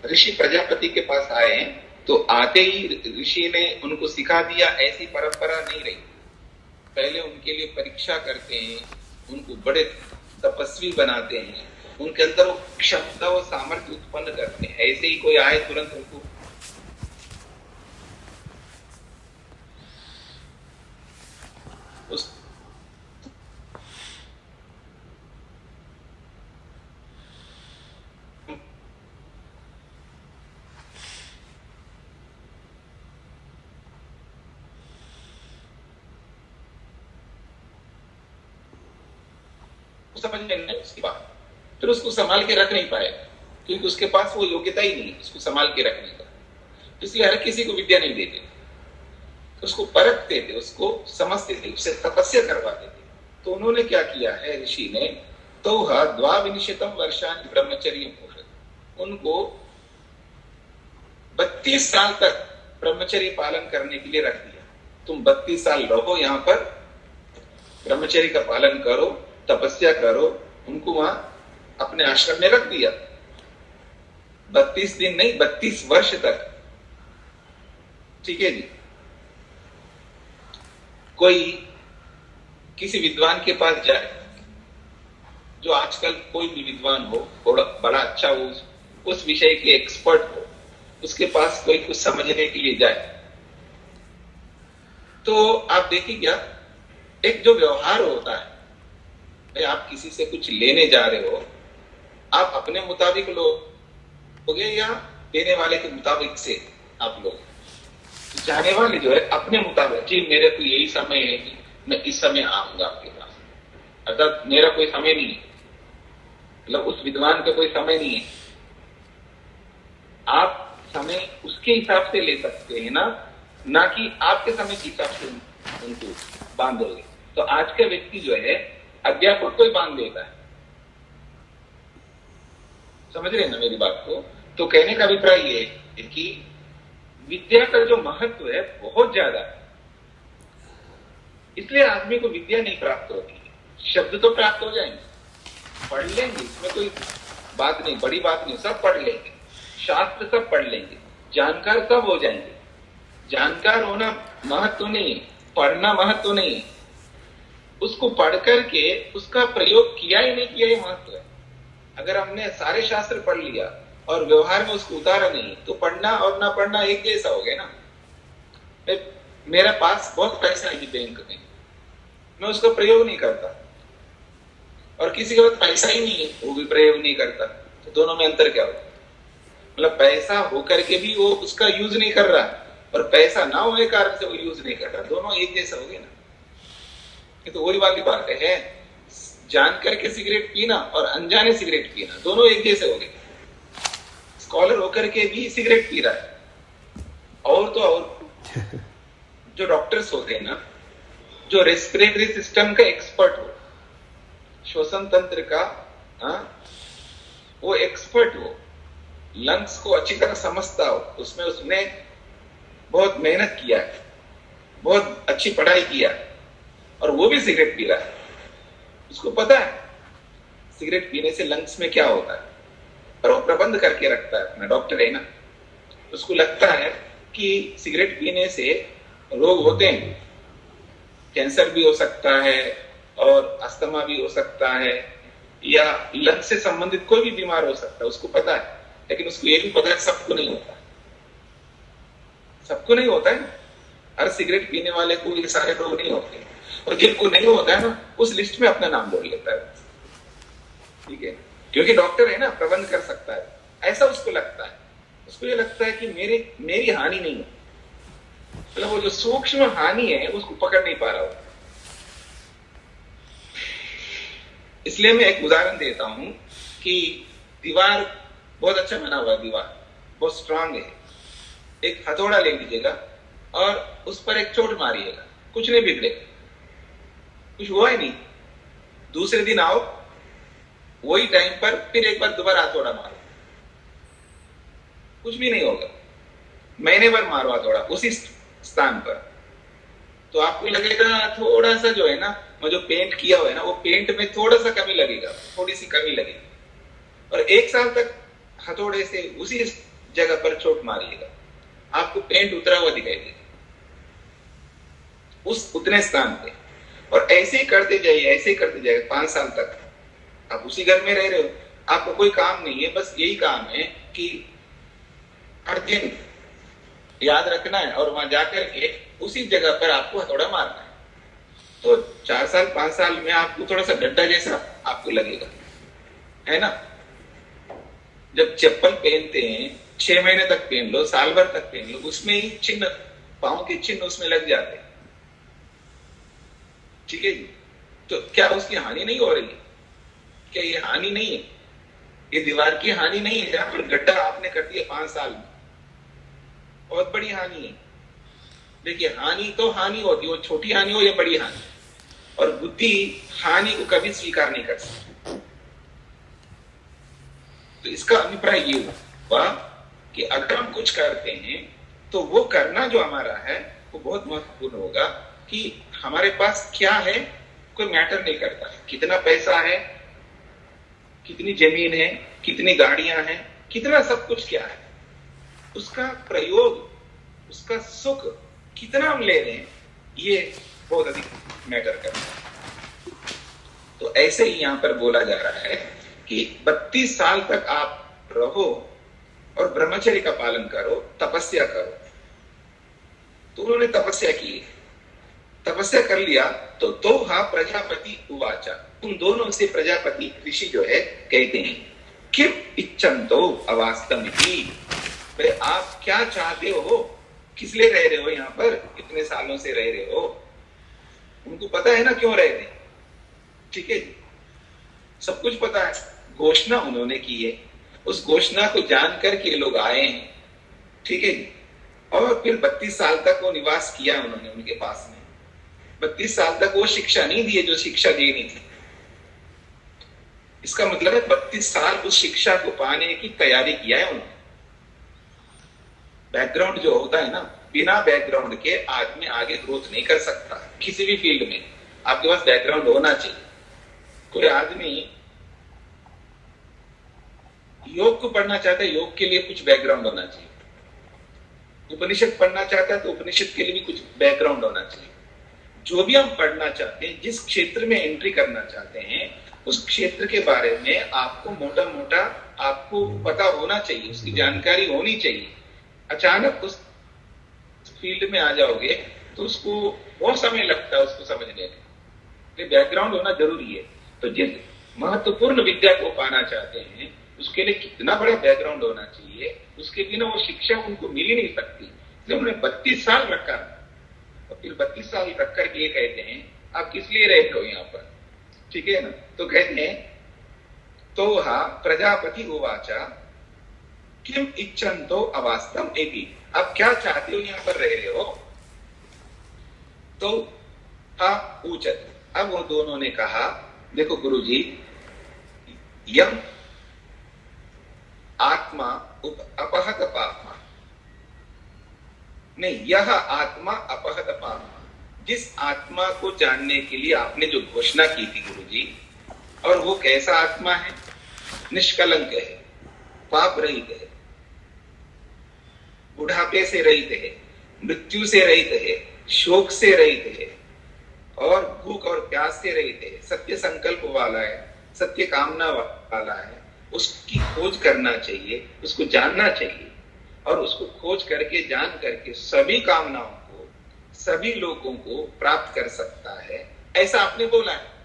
ऋषि प्रजापति के पास आए हैं, तो आते ही ऋषि ने उनको सिखा दिया, ऐसी परंपरा नहीं रही। पहले उनके लिए परीक्षा करते हैं, उनको बड़े तपस्वी बनाते हैं, उनके अंदर वो क्षमता और सामर्थ्य उत्पन्न करते हैं। ऐसे ही कोई आए तुरंत उनको उस समझ में नहीं उसकी बात, फिर उसको संभाल के रख नहीं पाएगा, क्योंकि उसके पास वो योग्यता ही नहीं उसको संभाल के रखने का। इसलिए हर किसी को विद्या नहीं देते, उसको परखते थे, उसको समझते थे, उससे तपस्या करवाते थे। तो उन्होंने क्या किया है ऋषि ने, तो 22 वर्षाणि ब्रह्मचर्य, उनको 32 साल तक ब्रह्मचर्य पालन करने के लिए रख दिया। तुम 32 साल रहो यहाँ पर, ब्रह्मचर्य का पालन करो, तपस्या करो। उनको वहां अपने आश्रम में रख दिया 32 दिन नहीं, 32 वर्ष तक। ठीक है जी। कोई किसी विद्वान के पास जाए, जो आजकल कोई भी विद्वान हो, बड़ा अच्छा हो, उस विषय के एक्सपर्ट हो, उसके पास कोई कुछ समझने के लिए जाए, तो आप देखिए क्या, एक जो व्यवहार होता है, आप किसी से कुछ लेने जा रहे हो, आप अपने मुताबिक लोगे या देने वाले के मुताबिक से आप लोग? जाने वाले जो है अपने मुताबिक, जी मेरे को यही समय है कि मैं इस समय आऊंगा आपके पास, अर्थात मेरा कोई समय नहीं है, मतलब उस विद्वान का कोई समय नहीं है। आप समय उसके हिसाब से ले सकते हैं ना कि आपके समय के हिसाब से उनको बांधोगे। तो आज का व्यक्ति जो है अध्यापक को ही बांध देता है। समझ रहे हैं ना मेरी बात को? तो कहने का अभिप्राय ये है कि विद्या का जो महत्व है बहुत ज्यादा है, इसलिए आदमी को विद्या नहीं प्राप्त होती। शब्द तो प्राप्त हो जाएंगे, पढ़ लेंगे, इसमें कोई बात नहीं, बड़ी बात नहीं, सब पढ़ लेंगे, शास्त्र सब पढ़ लेंगे, जानकार सब हो जाएंगे। जानकार होना महत्व नहीं है, पढ़ना महत्व नहीं है। उसको पढ़ करके उसका प्रयोग किया ही नहीं किया, ये महत्व है। अगर हमने सारे शास्त्र पढ़ लिया और व्यवहार में उसको उतारा नहीं, तो पढ़ना और ना पढ़ना एक जैसा हो गया ना। मेरा पास बहुत पैसा है बैंक में, मैं उसका प्रयोग नहीं करता, और किसी के पास पैसा ही नहीं है, वो भी प्रयोग नहीं करता, तो दोनों में अंतर क्या होगा? मतलब पैसा होकर के भी वो उसका यूज नहीं कर रहा, और पैसा ना होने के कारण से वो यूज नहीं कर रहा, दोनों एक जैसा हो गया ना। ये तो वही वाली बात है, जान करके सिगरेट पीना और अनजाने सिगरेट पीना दोनों एक जैसे हो गए। स्कॉलर होकर के भी सिगरेट पी रहा है, और तो और जो डॉक्टर्स होते हैं ना, जो रेस्पिरेटरी सिस्टम का एक्सपर्ट हो, श्वसन तंत्र का वो एक्सपर्ट हो, लंग्स को अच्छी तरह समझता हो, उसमें उसने बहुत मेहनत किया है, बहुत अच्छी पढ़ाई किया है, और वो भी सिगरेट पी रहा है। उसको पता है सिगरेट पीने से लंग्स में क्या होता है, पर वो प्रबंध करके रखता है, अपना डॉक्टर है ना। उसको लगता है कि सिगरेट पीने से रोग होते हैं, कैंसर भी हो सकता है, और अस्थमा भी हो सकता है, या लंग से संबंधित कोई भी बीमार हो सकता है, उसको पता है। लेकिन उसको ये भी पता है सबको नहीं होता, सबको नहीं होता है। हर सिगरेट पीने वाले को ये सारे रोग नहीं होते, और जिनको नहीं होता है ना, उस लिस्ट में अपना नाम जोड़ लेता है, ठीक है, क्योंकि डॉक्टर है ना, प्रबंध कर सकता है, ऐसा उसको लगता है। उसको ये लगता है कि मेरी हानि नहीं है, मतलब वो जो सूक्ष्म हानि है उसको पकड़ नहीं पा रहा हो। इसलिए मैं एक उदाहरण देता हूं कि दीवार बहुत अच्छा बना हुआ है, दीवार बहुत स्ट्रांग है, एक हथौड़ा ले लीजिएगा और उस पर एक चोट मारिएगा, कुछ नहीं बिगड़ेगा, कुछ हुआ ही नहीं। दूसरे दिन आओ, वही टाइम पर फिर एक बार दोबारा हथौड़ा मारो, कुछ भी नहीं होगा। महीने भर मारो हथौड़ा उसी स्थान पर, तो आपको लगेगा थोड़ा सा जो है ना, वो जो पेंट किया हुआ है ना, वो पेंट में थोड़ा सा कमी लगेगा, थोड़ी सी कमी लगेगी। और 1 साल तक हथौड़े से उसी जगह पर चोट मारिएगा, आपको पेंट उतरा हुआ दिखाई देगा उस उतने स्थान पे। और ऐसे ही करते जाइए, ऐसे ही करते जाइए 5 साल तक। आप उसी घर में रह रहे हो, आपको कोई काम नहीं है, बस यही काम है कि हर दिन याद रखना है और वहां जाकर के उसी जगह पर आपको हथौड़ा मारना है। तो 4 साल 5 साल में आपको थोड़ा सा गड्ढा जैसा आपको लगेगा, है ना। जब चप्पल पहनते हैं 6 महीने तक पहन लो, साल भर तक पहन लो, उसमें ही चिन्ह, पांव के चिन्ह उसमें लग जाते हैं, ठीक है जी। तो क्या उसकी हानि नहीं हो रही है? क्या ये हानि नहीं है? ये दीवार की हानि नहीं है जहां पर गड्ढा आपने कर दिया 5 साल में, बहुत बड़ी हानि है। देखिए, हानि तो हानि होती है, वो छोटी हानि हो या बड़ी हानि, और बुद्धि हानि को कभी स्वीकार नहीं कर सकती। तो इसका अभिप्राय ये हुआ कि अगर हम कुछ करते हैं तो वो करना जो हमारा है वो बहुत महत्वपूर्ण होगा कि हमारे पास क्या है, कोई मैटर नहीं करता। कितना पैसा है, कितनी जमीन है, कितनी गाड़ियां हैं, कितना सब कुछ क्या है, उसका प्रयोग, उसका सुख कितना हम ले रहे हैं, ये बहुत अधिक मैटर करता है। तो ऐसे ही यहां पर बोला जा रहा है कि 32 साल तक आप रहो और ब्रह्मचर्य का पालन करो, तपस्या करो। तो उन्होंने तपस्या की, तपस्या कर लिया तो दोहा प्रजापति उवाचा, उन दोनों से प्रजापति ऋषि जो है कहते हैं, किम इच्छन्तो अवास्तमिति, भाई आप क्या चाहते हो, किस लिए रह रहे हो यहाँ पर, इतने सालों से रह रहे हो। उनको पता है ना क्यों रह रहे, ठीक है, सब कुछ पता है। घोषणा उन्होंने की है, उस घोषणा को जान करके लोग आए हैं, ठीक है। और फिर 32 साल तक वो निवास किया उन्होंने उनके पास में। 32 साल तक वो शिक्षा नहीं दी जो शिक्षा देनी थी। इसका मतलब है 32 साल उस शिक्षा को पाने की तैयारी किया है उन्होंने। बैकग्राउंड जो होता है ना, बिना बैकग्राउंड के आदमी आगे ग्रोथ नहीं कर सकता। किसी भी फील्ड में आपके पास बैकग्राउंड होना चाहिए। कोई आदमी योग को पढ़ना चाहता है, योग के लिए कुछ बैकग्राउंड होना चाहिए। उपनिषद पढ़ना चाहता है तो उपनिषद के लिए भी कुछ बैकग्राउंड होना चाहिए। जो भी हम पढ़ना चाहते हैं, जिस क्षेत्र में एंट्री करना चाहते हैं, उस क्षेत्र के बारे में आपको मोटा मोटा आपको पता होना चाहिए, उसकी जानकारी होनी चाहिए। अचानक उस फील्ड में आ जाओगे तो उसको बहुत समय लगता है उसको समझने में। बैकग्राउंड होना जरूरी है। तो जिस महत्वपूर्ण विद्या को पाना चाहते हैं उसके लिए कितना बड़ा बैकग्राउंड होना चाहिए, उसके बिना वो शिक्षा उनको मिल ही नहीं सकती। तो उन्होंने 32 साल रखा और फिर 32 साल रख करके ये कहते हैं आप किस लिए रहते हो यहाँ पर, ठीक है ना। तो कहते हैं तो हा प्रजापति उवाचा किम इच्छन्तो अवास्तव एति, आप क्या चाहते हो यहाँ पर रह रहे हो। तो हा ऊचत, अब वो दोनों ने कहा देखो गुरुजी, यम आत्मा अपहत पापमा, नहीं यह आत्मा अपहत पापमा, जिस आत्मा को जानने के लिए आपने जो घोषणा की थी गुरुजी, और वो कैसा आत्मा है, निष्कलंक है, पाप रहित है, बुढ़ापे से रहित है, मृत्यु से रहित है, शोक से रहित है और भूख और प्यास से रहित है, सत्य संकल्प वाला है, सत्य कामना वाला है, उसकी खोज करना चाहिए, उसको जानना चाहिए और उसको खोज करके जान करके सभी कामनाओं को सभी लोगों को प्राप्त कर सकता है, ऐसा आपने बोला है।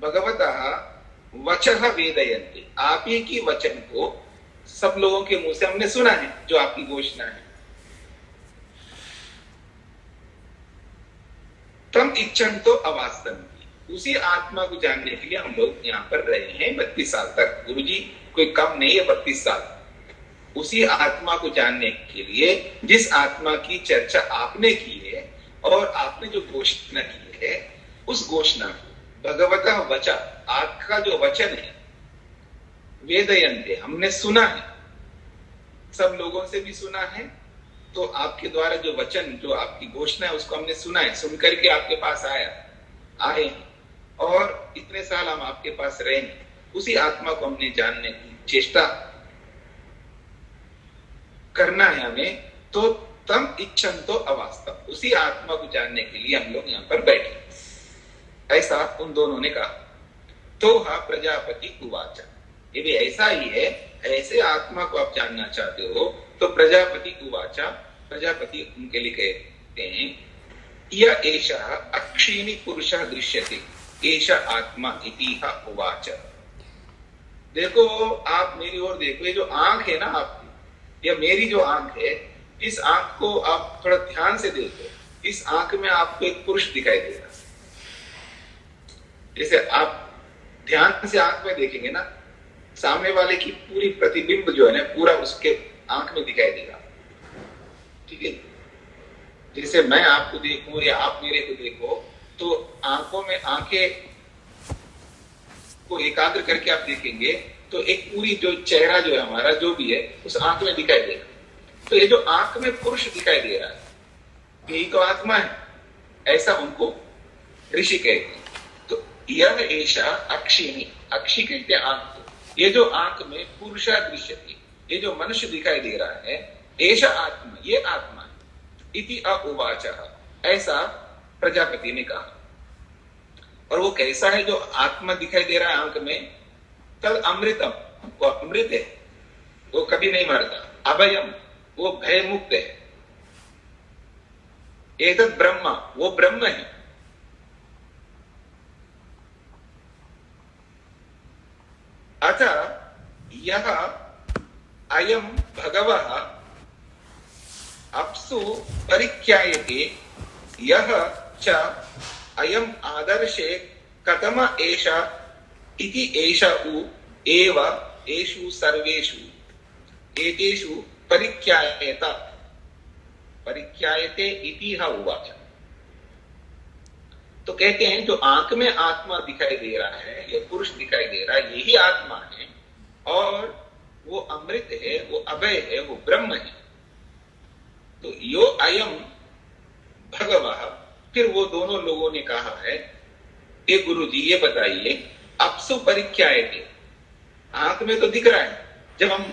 भगवतः वचः वेदयन्ति, आप ही की वचन को सब लोगों के मुंह से हमने सुना है जो आपकी घोषणा है। तम इच्छन्तो अवास्तव, उसी आत्मा को जानने के लिए हम लोग यहाँ पर रहे हैं 32 साल तक। गुरुजी कोई कम नहीं है 32 साल, उसी आत्मा को जानने के लिए जिस आत्मा की चर्चा आपने की है और आपने जो घोषणा की है, उस घोषणा को भगवतः वचा, आपका जो वचन है, वेदयन्ते, हमने सुना है, सब लोगों से भी सुना है। तो आपके द्वारा जो वचन, जो आपकी घोषणा है, उसको हमने सुना है, सुन करके आपके पास आए और इतने साल हम आपके पास रहे, उसी आत्मा को हमने जानने की चेष्टा करना है हमें। तो तम इच्छन्तो अवास्तव, उसी आत्मा को जानने के लिए हम लोग यहाँ पर बैठे, ऐसा उन दोनों ने कहा। तो हा प्रजापति उवाच, ये भी ऐसा ही है, ऐसे आत्मा को आप जानना चाहते हो तो प्रजापति उवाचा, प्रजापति उनके लिए कहते हैं यह एषः अक्षीणी पुरुषः दृश्यते एषः आत्मा इति हा उवाच। देखो आप मेरी ओर देखो, ये जो आंख है ना आपकी, या मेरी जो आंख है, इस आंख को आप थोड़ा ध्यान से देखो, इस आंख में आपको एक पुरुष दिखाई देगा। जैसे आप ध्यान से आंख में देखेंगे ना, सामने वाले की पूरी प्रतिबिंब जो है ना पूरा उसके आंख में दिखाई देगा, ठीक है। जैसे मैं आपको देखूं या आप मेरे को देखो, तो आंखों में आंखें को एकाग्र करके आप देखेंगे तो एक पूरी जो चेहरा जो है हमारा जो भी है उस आंख में दिखाई देगा। तो ये जो आंख में पुरुष दिखाई दे रहा है, यही तो आत्मा है, ऐसा उनको ऋषि कहते हैं। तो यह ऐसा अक्षिणी, अक्षी कहते हैं आंख को, ये जो आंख में पुरुषा दृश्यते, ये जो मनुष्य दिखाई दे रहा है, ऐसा आत्मा, ये आत्मा है, इति उवाच, ऐसा प्रजापति ने कहा। और वो कैसा है जो आत्मा दिखाई दे रहा है आंख में, तद अमृतम, वो अमृत है, वो कभी नहीं मरता, अभयम, वो भय मुक्त है, एतद ब्रह्मा, वो ब्रह्म है, अतः यह अयम भगवः अप्सु परिख्यायते, यह च अयम आदर्शे कथम एषा इति एषा उ एव एषु सर्वेषु एतेषु परिख्यायेत, परिख्यायते इति ह उवाच। तो कहते हैं जो आंख में आत्मा दिखाई दे रहा है, या पुरुष दिखाई दे रहा है, यही आत्मा है और वो अमृत है, वो अभय है, वो ब्रह्म है। तो यो अयम भगवः, फिर वो दोनों लोगों ने कहा है, ये गुरु जी ये बताइए, अपसु परिख्यायते, आंख में तो दिख रहा है, जब हम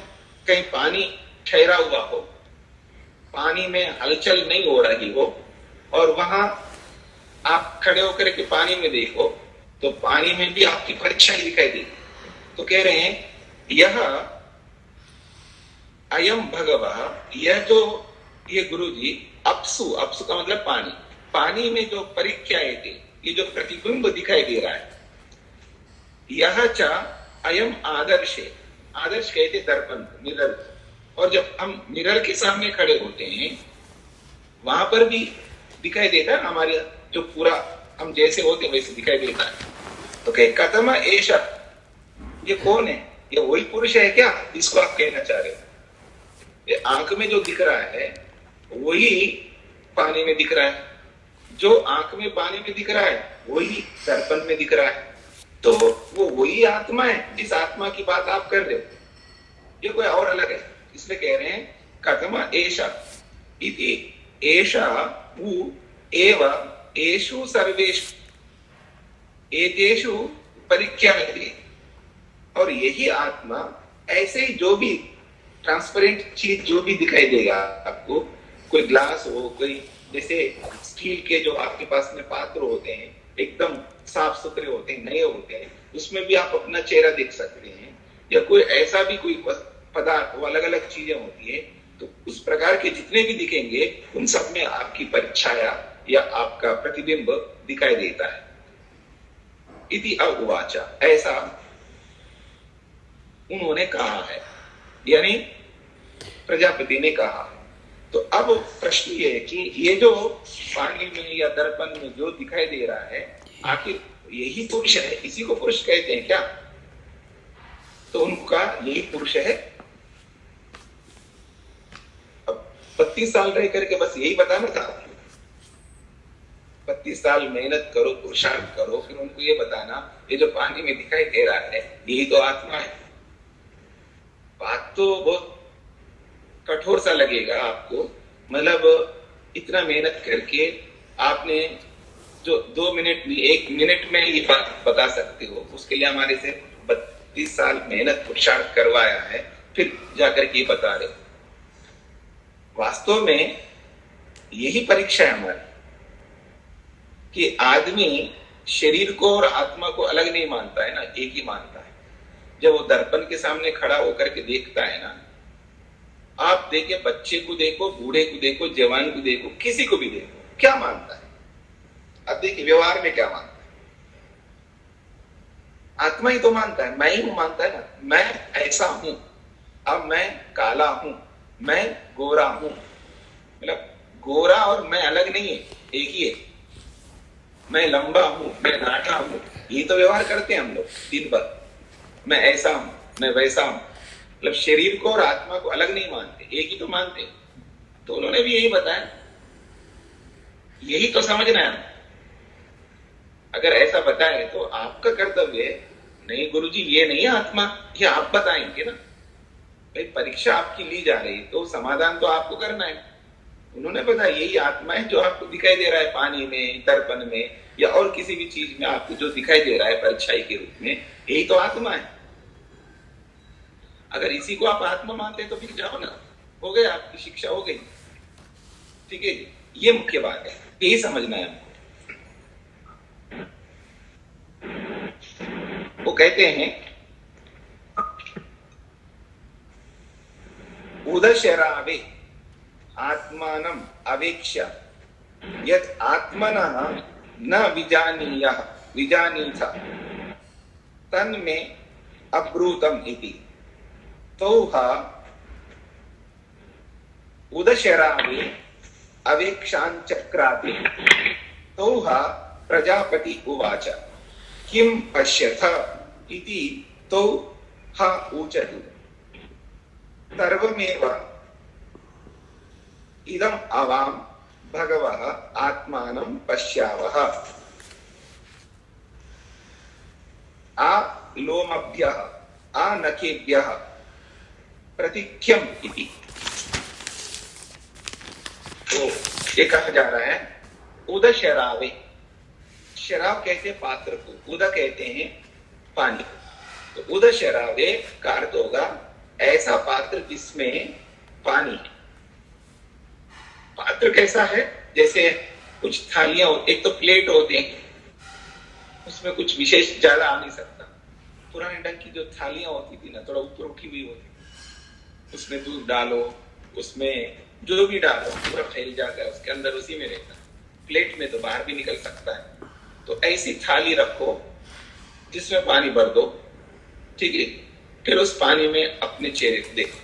कहीं पानी ठहरा हुआ हो, पानी में हलचल नहीं हो रही हो और वहां आप खड़े होकर के पानी में देखो तो पानी में भी आपकी परीक्षा ही दिखाई देगी। तो कह रहे हैं यह अयम भगवः, यह जो ये गुरु जी अपसु, अपसु का मतलब पानी, पानी में जो परिख्याए थे, ये जो प्रतिबिंब दिखाई दे रहा है, यह च अयम आदर्श है। आदर्श कहते दर्पण, मिरर। और जब हम मिरर के सामने खड़े होते हैं वहां पर भी दिखाई देता है हमारे, जो पूरा हम जैसे होते वैसे दिखाई देता है। तो कहे कथम ऐसा, ये कौन है? ये वही पुरुष है क्या, इसको आप कहना चाह रहे हो? ये आंख में जो दिख रहा है वही पानी में दिख रहा है, जो आंख में पानी में दिख रहा है वही दर्पण में दिख रहा है। तो वो वही आत्मा है, जिस आत्मा की बात आप कर रहे हो, ये कोई और अलग है। इसलिए कह रहे हैं कथम ऐसा इति एषा उ एव एषु सर्वेषु एतेषु परिख्यायते। और यही आत्मा ऐसे ही जो भी ट्रांसपेरेंट चीज जो भी दिखाई देगा आपको, कोई ग्लास हो, कोई जैसे स्टील के जो आपके पास में पात्र होते हैं एकदम साफ सुथरे होते हैं, नए होते हैं, उसमें भी आप अपना चेहरा देख सकते हैं। या कोई ऐसा भी कोई पदार्थ, वो अलग अलग चीजें होती है, तो उस प्रकार के जितने भी दिखेंगे उन सब में आपकी परिछाया या आपका प्रतिबिंब दिखाई देता है। इति अउवाचा, ऐसा उन्होंने कहा है, यानी प्रजापति ने कहा। तो अब प्रश्न ये है कि ये जो पानी में या दर्पण में जो दिखाई दे रहा है, आखिर यही पुरुष है? इसी को पुरुष कहते हैं क्या? तो उनका यही पुरुष है। अब 32 साल रह करके बस यही बताना था, 32 साल मेहनत करो, पुरुषार्थ करो, फिर उनको ये बताना ये जो पानी में दिखाई दे रहा है यही तो आत्मा है। बात तो बहुत कठोर सा लगेगा आपको, मतलब इतना मेहनत करके आपने जो 2 मिनट में, 1 मिनट में ये बात बता सकते हो, उसके लिए हमारे से 32 साल मेहनत पुरुषार्थ करवाया है, फिर जाकर के बता रहे। वास्तव में यही परीक्षा है हमारी कि आदमी शरीर को और आत्मा को अलग नहीं मानता है ना, एक ही मानता है। जब वो दर्पण के सामने खड़ा होकर के देखता है ना, आप देखे, बच्चे को देखो, बूढ़े को देखो, जवान को देखो, किसी को भी देखो, क्या मानता है? अब देखिए व्यवहार में क्या मानता है? आत्मा ही तो मानता है, मैं ही हूं मानता है ना, मैं ऐसा हूं, अब मैं काला हूं, मैं गोरा हूं। मतलब गोरा और मैं अलग नहीं है, एक ही है। मैं लंबा हूं, मैं नाटा हूं, ये तो व्यवहार करते हैं हम लोग दिन भर। मैं ऐसा हूं, मैं वैसा हूं, मतलब शरीर को और आत्मा को अलग नहीं मानते, एक ही तो मानते। तो उन्होंने भी यही बताया, यही तो समझना है। अगर ऐसा बताए तो आपका कर्तव्य है, नहीं गुरुजी ये नहीं है आत्मा, ये आप बताएंगे ना। भाई परीक्षा आपकी ली जा रही तो समाधान तो आपको करना है। उन्होंने बताया यही आत्मा है जो आपको दिखाई दे रहा है पानी में, दर्पण में या और किसी भी चीज में आपको जो दिखाई दे रहा है परछाई के रूप में, यही तो आत्मा है। अगर इसी को आप आत्मा मानते तो फिर जाओ ना, हो गया, आपकी शिक्षा हो गई। ठीक है, ये मुख्य बात है, यही समझना है हमको। वो कहते हैं उदशरावे आत्मानम अवेक्ष्य यत् आत्मनः न विजानीयः विजानीथ तन्मे अब्रूतम इति। तौह उदशरावे अवेक्षांचक्राति तौह प्रजापति उवाच किं पश्यथ इति तौह ऊचतु सर्वमेव इदम् अवां भगवः आत्मानं पश्यावः आ लोमभ्यः आ नखेभ्यः प्रतिख्यम इति। तो ये कहा जा रहा है उदशरावे, शराब कहते हैं पात्र को, उद कहते हैं पानी। तो उदशरावे का अर्थ होगा ऐसा पात्र जिसमें पानी है। पात्र कैसा है? जैसे कुछ थालियां होती, एक तो प्लेट होते हैं, उसमें कुछ विशेष ज्यादा आ नहीं सकता। पुराने ढंग की जो थालियां होती थी ना, थोड़ा ऊपर उठी हुई होती, उसमें दूध डालो, उसमें जो भी डालो पूरा फैल जाता है उसके अंदर, उसी में रहता है। प्लेट में तो बाहर भी निकल सकता है। तो ऐसी थाली रखो जिसमें पानी भर दो, ठीक है। फिर उस पानी में अपने चेहरे को देखो।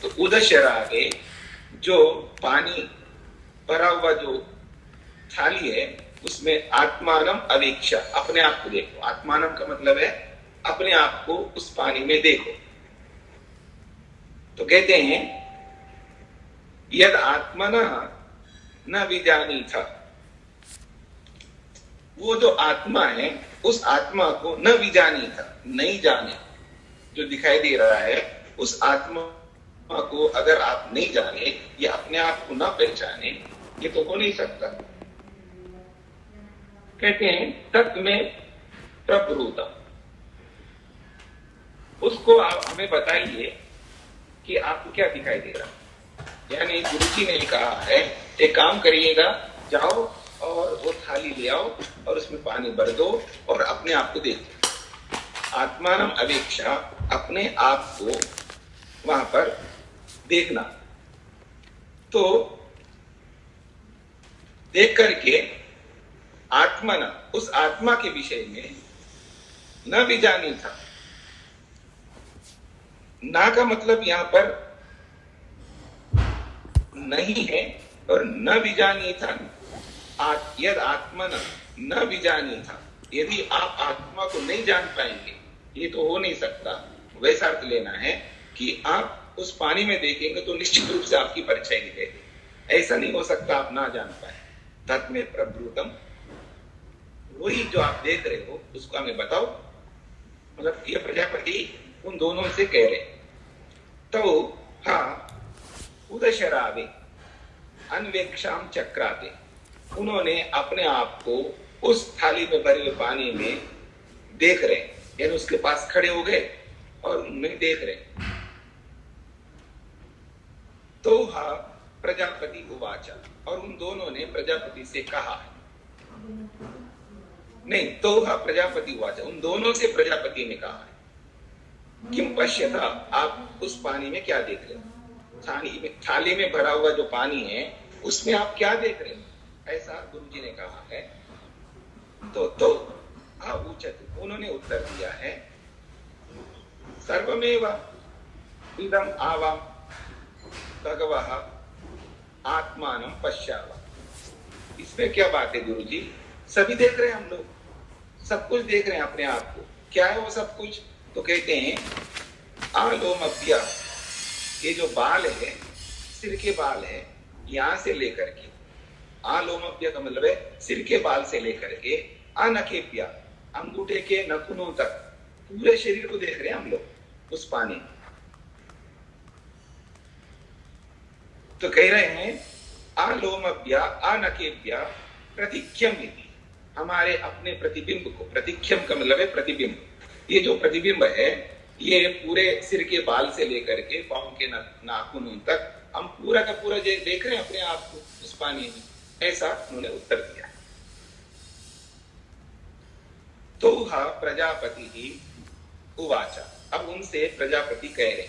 तो उदशरागे, जो पानी भरा हुआ जो थाली है उसमें आत्मानम अवेक्षा, अपने आप को देखो। आत्मानम का मतलब है अपने आप को उस पानी में देखो। तो कहते हैं यद आत्मना न विजानी था, वो जो आत्मा है उस आत्मा को न विजानी था, नहीं जाने, जो दिखाई दे रहा है उस आत्मा को अगर आप नहीं जाने या अपने आप को ना पहचाने, ये तो हो नहीं सकता। कहते हैं तत्व में प्रब्रूता, उसको आप हमें बताइए कि आपको क्या दिखाई दे रहा है। यानी गुरुजी ने कहा है एक काम करिएगा, जाओ और वो थाली ले आओ और उसमें पानी भर दो और अपने आप को देखो। आत्मानम अवेक्षा, अपने आप को वहां पर देखना। तो देख करके आत्मना, उस आत्मा के विषय में न भी जानी था। ना का मतलब यहां पर नहीं है और न भी जानी था। यद आत्मना न भी जानी था, यदि आप आत्मा को नहीं जान पाएंगे ये तो हो नहीं सकता। वैसा अर्थ लेना है कि आप उस पानी में देखेंगे तो निश्चित रूप से आपकी परछाई दिखेगी। ऐसा नहीं हो सकता आप ना जान पाए। तत् में प्रभुतम, वही जो आप देख रहे हो उसको हमें बताओ। मतलब ये प्रजापति उन दोनों से कह रहे। तो हाँ उदशरावे अन्वेक्षाम चक्राते, उन्होंने अपने आप को उस थाली में भरे हुए पानी में देख रहे, यानी उसके पास खड़े हो गए और उन्हें देख रहे। तो हा प्रजापति उवाचा, और उन दोनों ने प्रजापति से कहा, नहीं तो हा प्रजापति उवाचा, उन दोनों से प्रजापति ने कहा है किम पश्यता, आप उस पानी में क्या देख रहे हो। थाली में भरा हुआ जो पानी है उसमें आप क्या देख रहे हो, ऐसा गुरुजी ने कहा है। तो उचित, उन्होंने उत्तर दिया है सर्वमेव इदम आवाम भगवः आत्मानं पश्यावा। इसमें क्या बात है गुरुजी, सभी देख रहे हैं, हम लोग सब कुछ देख रहे हैं अपने आप को। क्या है वो सब कुछ, तो कहते हैं आलोमभ्या, ये जो बाल है सिर के बाल है, यहां से लेकर के, आलोमभ्य का मतलब है सिर के बाल से लेकर के अनखेप्या, अंगूठे के नखूनों तक पूरे शरीर को देख रहे हैं हम लोग उस पानी। तो कह रहे हैं आलोमभ्या अनखेप्या प्रतिख्यम इति, हमारे अपने प्रतिबिंब को, प्रतिख्यम का मतलब है प्रतिबिंब, ये जो प्रतिबिंब है ये पूरे सिर के बाल से लेकर के पांव के नाखूनों तक हम पूरा का पूरा देख रहे हैं अपने आप को उस पानी में। ऐसा उन्होंने उत्तर दिया। तो हा प्रजापति ही उवाचा, अब उनसे प्रजापति कह रहे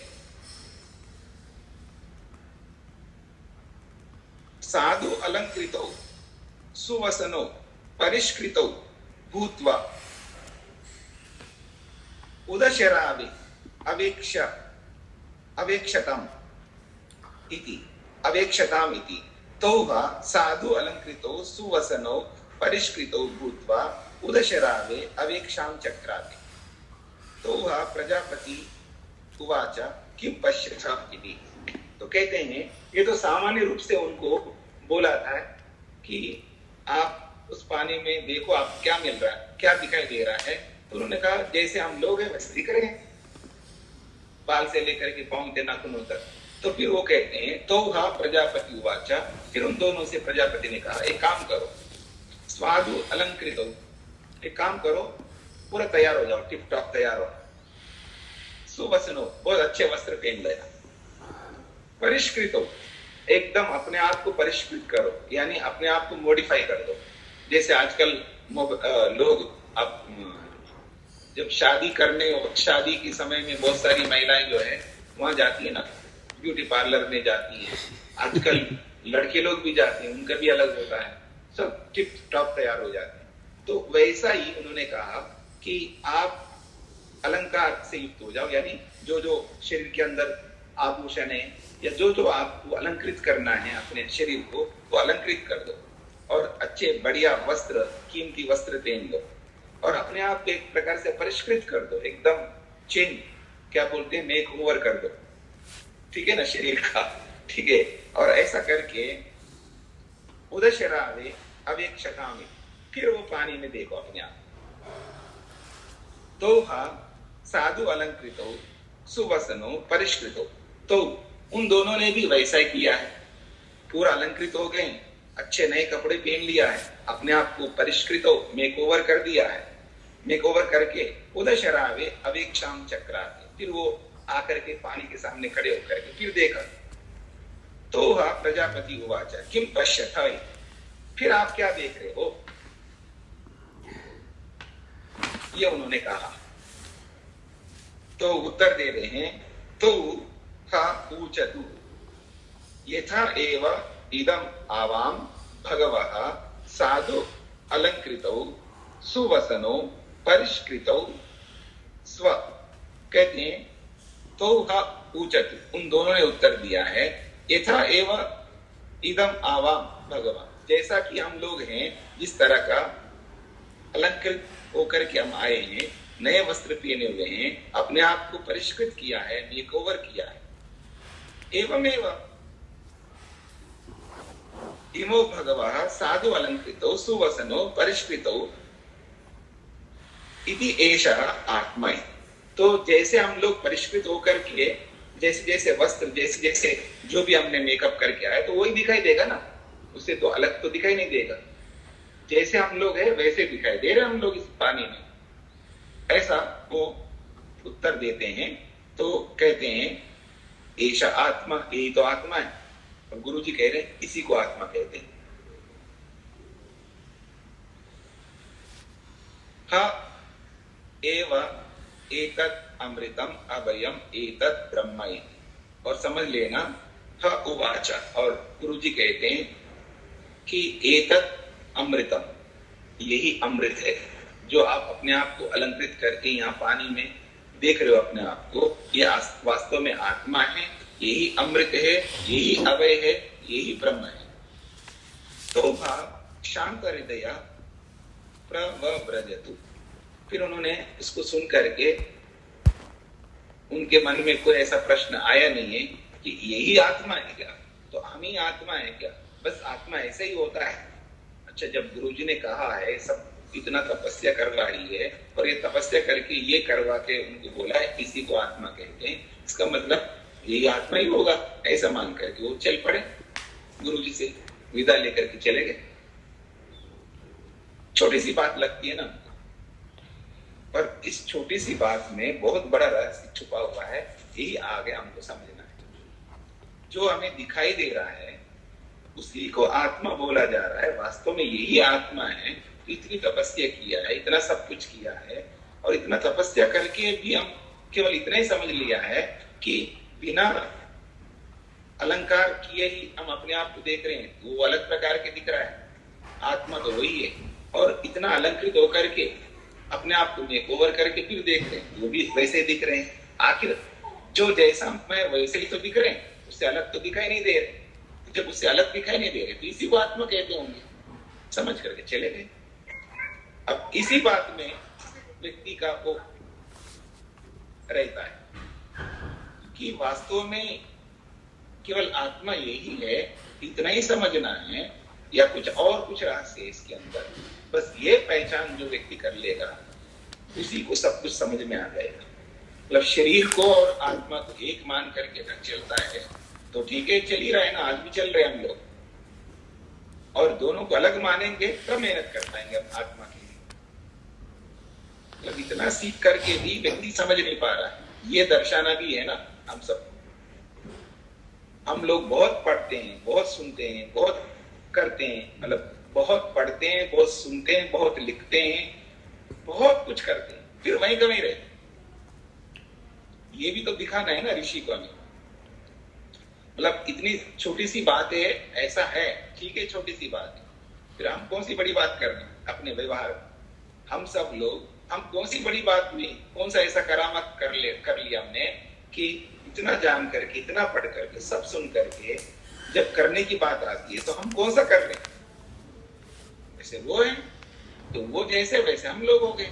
साधु अलंकृतो सुवसनो परिष्कृतो भूत्वा उदशरावे अवेक्षताम इति तो वा साधु अलंकृतो सुवसनो परिष्कृतो भूत्वा उदशरावे अवेक्षाम चक्राते। तो वा प्रजापति उवाचा किम पश्यता इति। तो कहते हैं ये तो सामान्य रूप से उनको बोला था कि आप उस पानी में देखो, आप क्या मिल रहा है, क्या दिखाई दे रहा है। तो उन्होंने कहा जैसे हम लोग हैं वैसे दिख रहे हैं, बाल से लेकर के पांव के नाखूनों तक। तो फिर वो कहते हैं तो हा प्रजापति उवाचा, फिर उन दोनों से प्रजापति ने कहा एक काम करो, स्वादु अलंकृत हो, एक काम करो पूरा तैयार हो जाओ, टिप टॉप तैयार हो, सुवसनो बहुत अच्छे वस्त्र पहन लेना, परिष्कृत हो, एकदम अपने आप को परिष्कृत करो, यानी अपने आप को मॉडिफाई कर दो। जैसे आजकल लोग अब जब शादी करने, शादी के समय में बहुत सारी महिलाएं जो है वहां जाती है ना, ब्यूटी पार्लर में जाती है, आजकल लड़के लोग भी जाते हैं, उनका भी अलग होता है, सब टिप टॉप तैयार हो जाते हैं। तो वैसा ही उन्होंने कहा कि आप अलंकार से युक्त हो जाओ, यानी जो जो शरीर के अंदर आभूषण है या जो जो आपको अलंकृत करना है अपने शरीर को, वो अलंकृत कर दो और अच्छे बढ़िया वस्त्र, कीमती वस्त्र पहन लो और अपने आप को एक प्रकार से परिष्कृत कर दो, एकदम चेंज, क्या बोलते हैं, मेक ओवर कर दो, ठीक है ना, शरीर का, ठीक है। और ऐसा करके उदशरावे अवेक्षकामि, फिर वो पानी में देखो अपने आप। तो साधु अलंकृतो सुवसनो परिष्कृतो, तो उन दोनों ने भी वैसा ही किया है, पूरा अलंकृत हो गए, अच्छे नए कपड़े पहन लिया है, अपने आप को परिष्कृत हो मेक ओवर कर दिया है, मेक ओवर करके उदशरावे अवेक्षाम चक्राते, फिर वो आकर के पानी के सामने खड़े होकर के फिर देखा। तो प्रजापति उवाच किम पश्यथ, फिर आप क्या देख रहे हो, ये उन्होंने कहा। तो उत्तर दे रहे हैं, तो ऊचतु यथा एव इदम आवाम भगवः साधु अलंकृतौ सुवसनो परिष्कृतौ स्व, कहते हैं तो ऊचतु, उन दोनों ने उत्तर दिया है, यथा एव इदम आवाम भगवः, जैसा कि हम लोग हैं, जिस तरह का अलंकृत होकर के हम आए हैं, नए वस्त्र पहने हुए हैं, अपने आप को परिष्कृत किया है, मेकओवर किया है, एवमेव इमो भगवः साधु अलंकृतो सुवसनो परिष्कृतो इति एषः आत्मा। तो जैसे हम लोग परिष्कृत होकर के, जैसे जैसे वस्त्र, जैसे जैसे जो भी हमने मेकअप करके आए, तो वही दिखाई देगा ना, उससे तो अलग तो दिखाई नहीं देगा। जैसे हम लोग हैं वैसे दिखाई दे रहे हम लोग इस पानी में, ऐसा वो उत्तर देते हैं। तो कहते हैं ऐसा आत्मा, यही तो आत्मा है। और गुरु जी कह रहे हैं इसी को आत्मा कहते हैं। एव एतत् अमृतम अभयम एतत् ब्रह्म, और समझ लेना ह उवाच, और गुरु जी कहते हैं कि एतत् अमृतम, यही अमृत है जो आप अपने आप को अलंकृत करके यहाँ पानी में देख रहे हो अपने आप को, ये वास्तव में आत्मा है, यही अमृत है, यही अभय है, यही ब्रह्म है। तो शांत हृदय प्रव्रजतु, फिर उन्होंने इसको सुन करके उनके मन में कोई ऐसा प्रश्न आया नहीं है कि यही आत्मा है क्या, तो हम ही आत्मा है क्या, बस आत्मा ऐसे ही होता है। अच्छा, जब गुरुजी ने कहा है सब इतना तपस्या करवा रही है और ये तपस्या करके ये करवा के उनको बोला है इसी को आत्मा कहते हैं, इसका मतलब यही आत्मा ही होगा, ऐसा मान करके वो चल पड़े, गुरुजी से विदा लेकर के चले गए। छोटी सी बात लगती है ना, पर इस छोटी सी बात में बहुत बड़ा रहस्य छुपा हुआ है, यही आगे हमको समझना है। जो हमें दिखाई दे रहा है उसी को आत्मा बोला जा रहा है, वास्तव में यही आत्मा है। इतनी तपस्या किया है, इतना सब कुछ किया है, और इतना तपस्या करके भी हम केवल इतना ही समझ लिया है कि बिना अलंकार किए ही हम अपने आप को देख रहे हैं, वो अलग प्रकार के दिख रहा है, आत्मा तो वही है। और इतना अलंकृत होकर के अपने आप को मेक ओवर करके फिर देख रहे हैं, वो भी वैसे दिख रहे हैं। आखिर जो जैसा मैं वैसे ही तो दिख रहे हैं, उससे अलग तो दिखाई नहीं दे रहे। जब उससे अलग दिखाई नहीं दे रहे तो इसी को आत्मा कहते होंगे, समझ करके चले गए। अब इसी बात में व्यक्ति का वो रहता है कि वास्तव में केवल आत्मा यही है, इतना ही समझना है, या कुछ और कुछ रहस्य है इसके अंदर। बस ये पहचान जो व्यक्ति कर लेगा उसी को सब कुछ समझ में आ जाएगा। मतलब शरीर को और आत्मा को एक मान करके अगर चलता है तो ठीक है, चल ही रहा है ना, आज भी चल रहे हैं हम लोग। और दोनों को अलग मानेंगे तब मेहनत कर पाएंगे हम आत्मा के लिए। मतलब इतना सीख करके भी व्यक्ति समझ नहीं पा रहा है, ये दर्शाना भी है ना हम सब। हम लोग बहुत पढ़ते हैं, बहुत सुनते हैं, बहुत करते हैं, मतलब बहुत पढ़ते हैं, बहुत सुनते हैं, बहुत लिखते हैं, बहुत कुछ करते हैं, फिर वहीं का वहीं रहते। ये भी तो दिखाना है ना ऋषि को हमें। मतलब इतनी छोटी सी बात है, ऐसा है, ठीक है, छोटी सी बात है, फिर हम कौन सी बड़ी बात कर रहे हैं अपने व्यवहार में? हम सब लोग, हम कौन सी बड़ी बात में, कौन सा ऐसा करामत कर लिया हमने कि इतना जान करके, इतना पढ़ करके, सब सुन करके जब करने की बात आती है तो हम कौन सा कर रहे हैं? जैसे वो है तो वो जैसे वैसे हम लोग हो गए।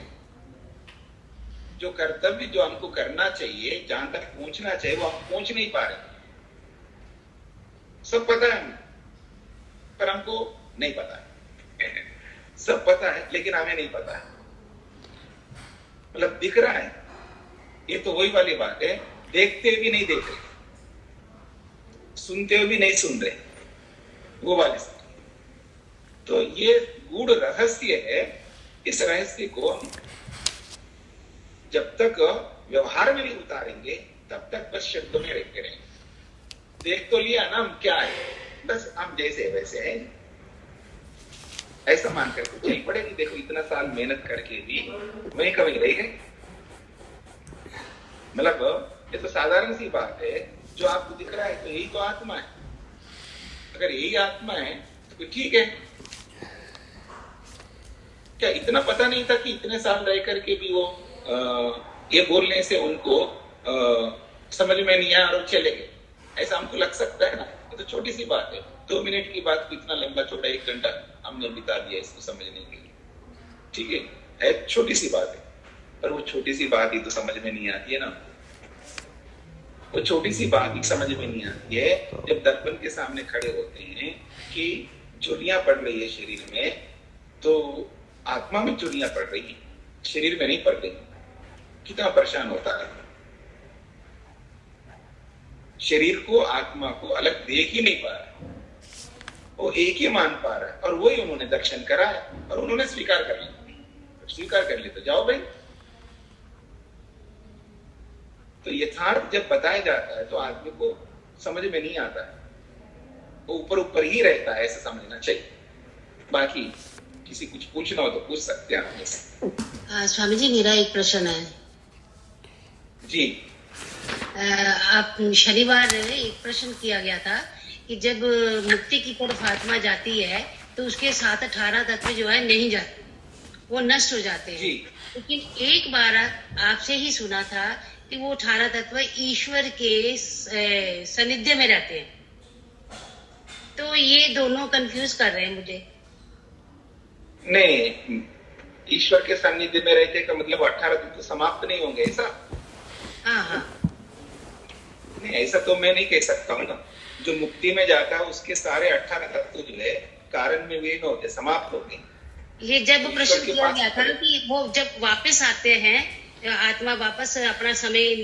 जो कर्तव्य जो हमको करना चाहिए, जहां तक पहुंचना चाहिए, वो हम पहुंच नहीं पा रहे। सब पता है हमें, पर हमको नहीं पता है। सब पता है लेकिन हमें नहीं पता है। मतलब दिख रहा है, ये तो वही वाली बात है, देखते भी नहीं देख रहे, सुनते हुए भी नहीं सुन रहे, वो वाली स्थिति। तो ये गूढ़ रहस्य है। इस रहस्य को हम जब तक व्यवहार में नहीं उतारेंगे तब तक बस शब्दों में रहते रहेंगे। देख तो लिया ना हम क्या है, बस हम जैसे वैसे हैं, ऐसा मान करके चल पड़ेगी। देखो इतना साल मेहनत करके भी वही कमी रह गई। मतलब ये तो साधारण सी बात है, जो आपको दिख रहा है तो यही तो आत्मा है। अगर यही आत्मा है तो ठीक है। क्या इतना पता नहीं था कि इतने साल रह करके भी वो ये बोलने से उनको समझ में नहीं आया और चले गए? ऐसा हमको लग सकता है ना। ये तो छोटी सी बात है, 2 मिनट की बात को इतना लंबा चौड़ा 1 घंटा हमने बिता दिया इसको समझने के लिए। ठीक है, छोटी सी बात है, पर वो छोटी सी बात ही तो समझ में नहीं आती है ना। वो छोटी सी बात ही समझ में नहीं आती है जब दर्पण के सामने खड़े होते हैं कि चुर्रियां पड़ रही है शरीर में, तो आत्मा में चुर्रियां पड़ रही है, शरीर में नहीं पड़ रही। कितना परेशान होता है। शरीर को, आत्मा को अलग देख ही नहीं पा रहा, वो एक ही मान पा रहा है। और वही उन्होंने दर्शन करा है और उन्होंने स्वीकार कर लिया। स्वीकार कर लिया तो जाओ भाई। तो यथार्थ जब बताया जाता है तो आदमी को समझ में नहीं आता है, वो ऊपर ऊपर ही रहता है, ऐसा समझना चाहिए। बाकी किसी कुछ पूछना हो तो पूछ सकते हैं आपने से। स्वामी जी, मेरा एक प्रश्न है जी। आप शनिवार एक प्रश्न किया गया था कि जब मुक्ति की तरफ आत्मा जाती है तो उसके साथ 18 तत्व जो है नहीं जाते, वो नष्ट हो जाते हैं। लेकिन एक बार आपसे ही सुना था कि वो 18 तत्व ईश्वर के सानिध्य में रहते हैं। तो ये दोनों कंफ्यूज कर रहे हैं मुझे। नहीं, ईश्वर के सानिध्य में रहते का मतलब 18 तत्व समाप्त नहीं होंगे, ऐसा? हाँ। नहीं, ऐसा तो मैं नहीं कह सकता हूँ ना। जो मुक्ति में जाता है उसके सारे 18 तत्व जो है कारण में वे होते, समाप्त हो गए। ये जब प्रश्न किया गया था कि वो जब वापस आते हैं, आत्मा वापस अपना समय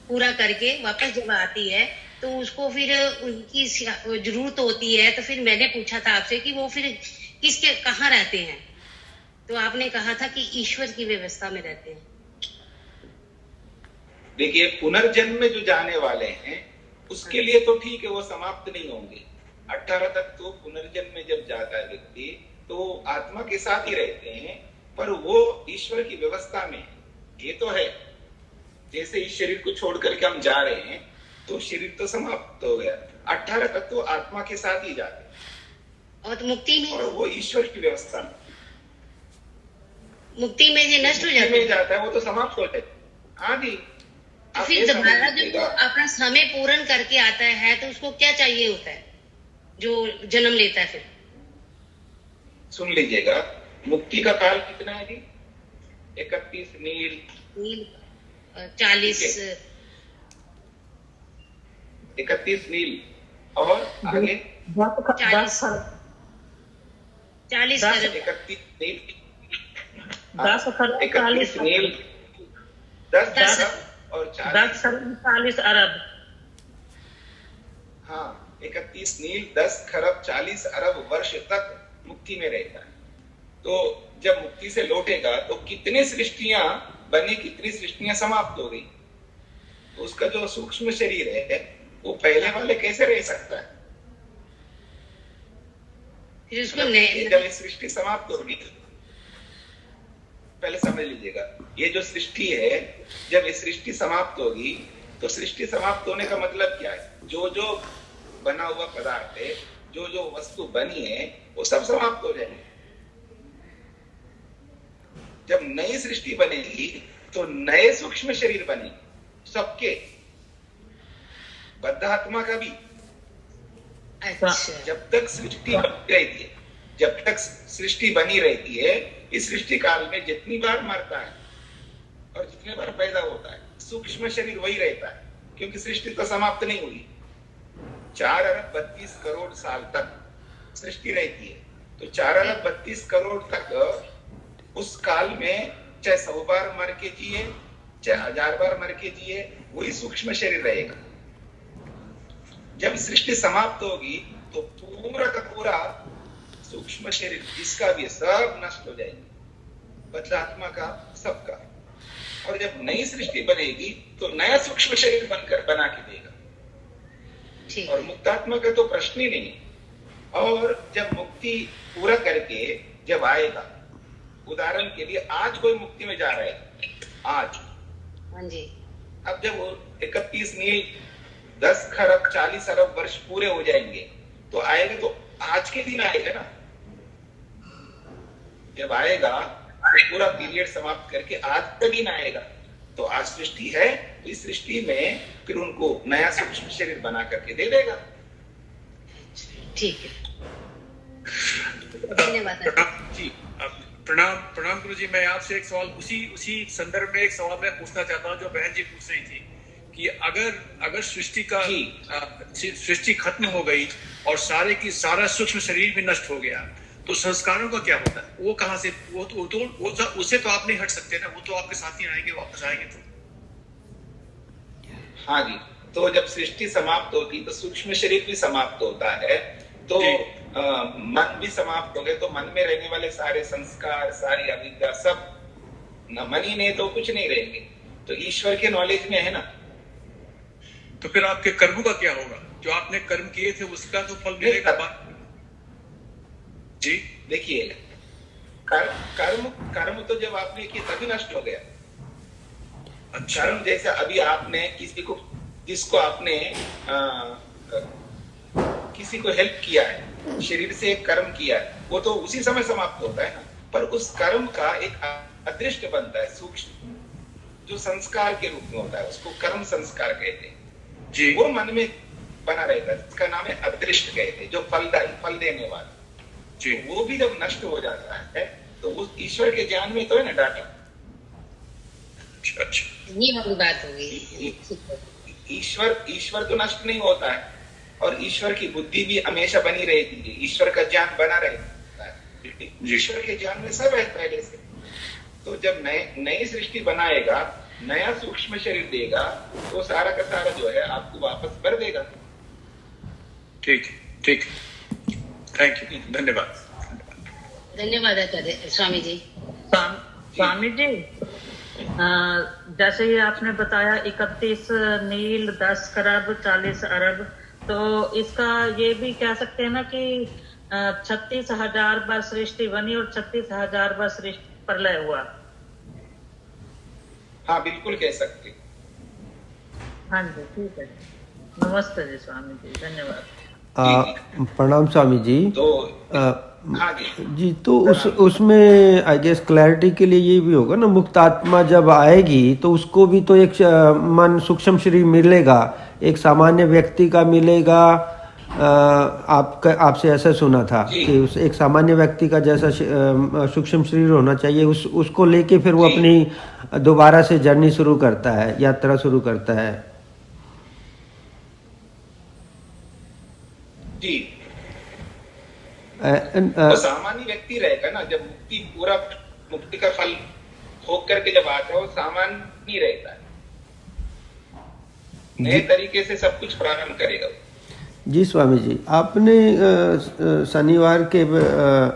पूरा करके वापस जब आती है तो उसको फिर उनकी जरूरत होती है। तो फिर मैंने पूछा था आपसे कि वो फिर किसके कहाँ रहते हैं, तो आपने कहा था कि ईश्वर की व्यवस्था में रहते हैं। देखिए, पुनर्जन्म में जो जाने वाले हैं उसके लिए तो ठीक है, वो समाप्त नहीं होंगे। 18 तक तो पुनर्जन्म में जब जाता है व्यक्ति तो आत्मा के साथ ही रहते हैं, पर वो ईश्वर की व्यवस्था में है। ये तो है, जैसे इस शरीर को छोड़ करके हम जा रहे हैं तो शरीर तो समाप्त हो गया, 18 तक तो आत्मा के साथ ही जाते हैं। और तो मुक्ति में, और वो ईश्वर की व्यवस्था में, मुक्ति में ये नष्ट हो जाता है, वो तो समाप्त होता है। हाँ जी। तो फिर दोबारा जब वो अपना समय पूर्ण करके आता है तो उसको क्या चाहिए होता है जो जन्म लेता है? फिर सुन लीजिएगा, मुक्ति का काल कितना है जी? 31 नील 40 31 नील और आगे 40 खरब 31 नील 10 नील 10 और 40 अरब। हाँ, 31 नील 10 खरब 40 अरब वर्ष तक मुक्ति में रहता है। तो जब मुक्ति से लौटेगा तो कितने सृष्टियां बनी, कितनी सृष्टियां समाप्त हो गई। तो उसका जो सूक्ष्म शरीर है वो पहले वाले कैसे रह सकता है? फिर उसको जब ये सृष्टि समाप्त होगी, पहले समझ लीजिएगा, ये जो सृष्टि है, जब ये सृष्टि समाप्त होगी तो सृष्टि समाप्त होने का मतलब क्या है? जो जो बना हुआ पदार्थ है, जो जो वस्तु बनी है, वो सब समाप्त हो जाएंगे। जब नई सृष्टि बनेगी तो नए सूक्ष्म शरीर बनेंगे सबके, बद्ध आत्मा का भी। अच्छा, जब तक सृष्टि बनी रहती है, जब तक सृष्टि बनी रहती है, इस सृष्टि काल में जितनी बार मरता है और जितने बार पैदा होता है, सूक्ष्म शरीर वही रहता है, क्योंकि सृष्टि तो समाप्त नहीं हुई। 4 अरब 32 करोड़ साल तक सृष्टि रहती है, तो 4 अरब 32 करोड़ तक उस काल में चाहे 100 बार मर के जिए, चाहे 1000 बार मर के जिए, वही सूक्ष्म शरीर रहेगा। जब सृष्टि समाप्त होगी तो पूरा का पूरा सूक्ष्म शरीर जिसका भी सब नष्ट हो जाएंगे, बद्धात्मा का, सबका। और जब नई सृष्टि बनेगी तो नया सूक्ष्म शरीर बनकर बना के देगा। और मुक्तात्मा का तो प्रश्न ही नहीं। और जब मुक्ति पूरा करके जब आएगा, उदाहरण के लिए आज कोई मुक्ति में जा रहा है, आज, हाँ जी, अब जब वो 31 मील 10 खरब 40 अरब वर्ष पूरे हो जाएंगे तो आएगा, तो आज के दिन आएगा ना। जब आएगा तो पूरा पीरियड समाप्त करके आज का दिन आएगा। तो आज सृष्टि है, तो इस सृष्टि में फिर उनको नया सूक्ष्म शरीर बना करके दे देगा। ठीक है, धन्यवाद जी। प्रणाम गुरु जी। मैं आपसे एक सवाल उसी संदर्भ में एक सवाल मैं पूछना चाहता हूँ जो बहन जी पूछ रही थी कि अगर सृष्टि खत्म हो गई और सारा सूक्ष्म शरीर भी नष्ट हो गया तो संस्कारों का क्या होता है? वो कहाँ से, उससे तो आप नहीं हट सकते ना, वो तो आपके साथ ही आएंगे, वापस आएंगे तो। हाँ जी, तो जब सृष्टि समाप्त होती तो सूक्ष्म शरीर भी समाप्त होता है, तो मन भी समाप्त हो गए, तो मन में रहने वाले सारे संस्कार, सारी अविद्या, सब न मन ही नहीं तो कुछ नहीं रहेंगे। तो ईश्वर के नॉलेज में है ना। तो फिर आपके कर्मों का क्या होगा? जो आपने कर्म किए थे उसका तो फल मिलेगा जी। देखिए, कर्म तो जब आपने किए तभी नष्ट हो गया। अच्छा। कर्म जैसे अभी आपने जिसको आपने किसी को हेल्प किया है, शरीर से एक कर्म किया है, वो तो उसी समय समाप्त होता है ना। पर उस कर्म का एक अदृष्ट बनता है, सूक्ष्म, जो संस्कार के रूप में होता है, उसको कर्म संस्कार कहते हैं जी। वो मन में बना रहता है, इसका नाम है अदृष्ट कहते हैं, जो फल देने वाला जी। वो भी जब नष्ट हो जाता है तो उस ईश्वर के ज्ञान में तो है ना डाटा। अच्छा, ये वाली बात होगी। ईश्वर तो नष्ट नहीं होता है, और ईश्वर की बुद्धि भी हमेशा बनी रहती है, ईश्वर का ज्ञान बना रहता है, ईश्वर के ज्ञान में सब है पहले से। तो जब नई सृष्टि बनाएगा, नया सूक्ष्म शरीर देगा, तो सारा का सारा जो है आपको वापस कर देगा। ठीक, थैंक यू, धन्यवाद स्वामी जी। स्वामी जी, जैसे ही आपने बताया 31 मील 10 खरब 40 अरब, तो इसका ये भी कह सकते हैं ना कि 36,000 बार सृष्टि बनी और 36,000 बार सृष्टि प्रलय हुआ। हाँ, बिल्कुल कह सकते। हाँ जी, ठीक है। नमस्ते जी स्वामी जी, धन्यवाद। प्रणाम स्वामी जी। तो हाँ जी, तो उसमें आई गेस क्लैरिटी के लिए ये भी होगा ना, मुक्त आत्मा जब आएगी तो उसको भी तो एक मन सूक्ष्म शरीर मिलेगा, एक सामान्य व्यक्ति का मिलेगा। आपसे ऐसा सुना था कि उस एक सामान्य व्यक्ति का जैसा सूक्ष्म शरीर होना चाहिए, उसको लेके फिर वो अपनी दोबारा से जर्नी शुरू करता है, यात्रा शुरू करता है जी। तो सामान्य व्यक्ति रहेगा ना, जब मुक्ति का फल भोग करके जब आता है, वो सामान्य नहीं रहता है, नए तरीके से सब कुछ प्रारंभ करेगा। जी स्वामी जी, आपने शनिवार के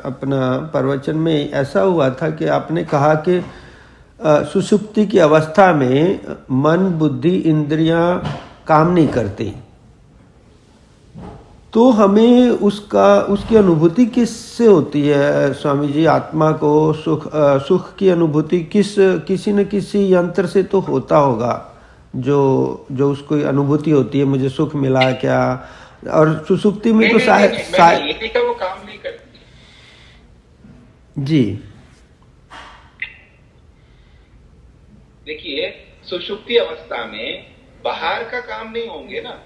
अपना प्रवचन में ऐसा हुआ था कि आपने कहा कि सुषुप्ति की अवस्था में मन, बुद्धि, इंद्रियां काम नहीं करती, तो हमें उसकी अनुभूति किससे होती है स्वामी जी? आत्मा को सुख की अनुभूति किसी न किसी यंत्र से तो होता होगा, जो जो उसको अनुभूति होती है, मुझे सुख मिला क्या। और सुसुप्ति में तो मैंने ये नहीं कहा वो काम नहीं करती। जी देखिए, सुषुप्ति अवस्था में बाहर का काम नहीं होंगे ना।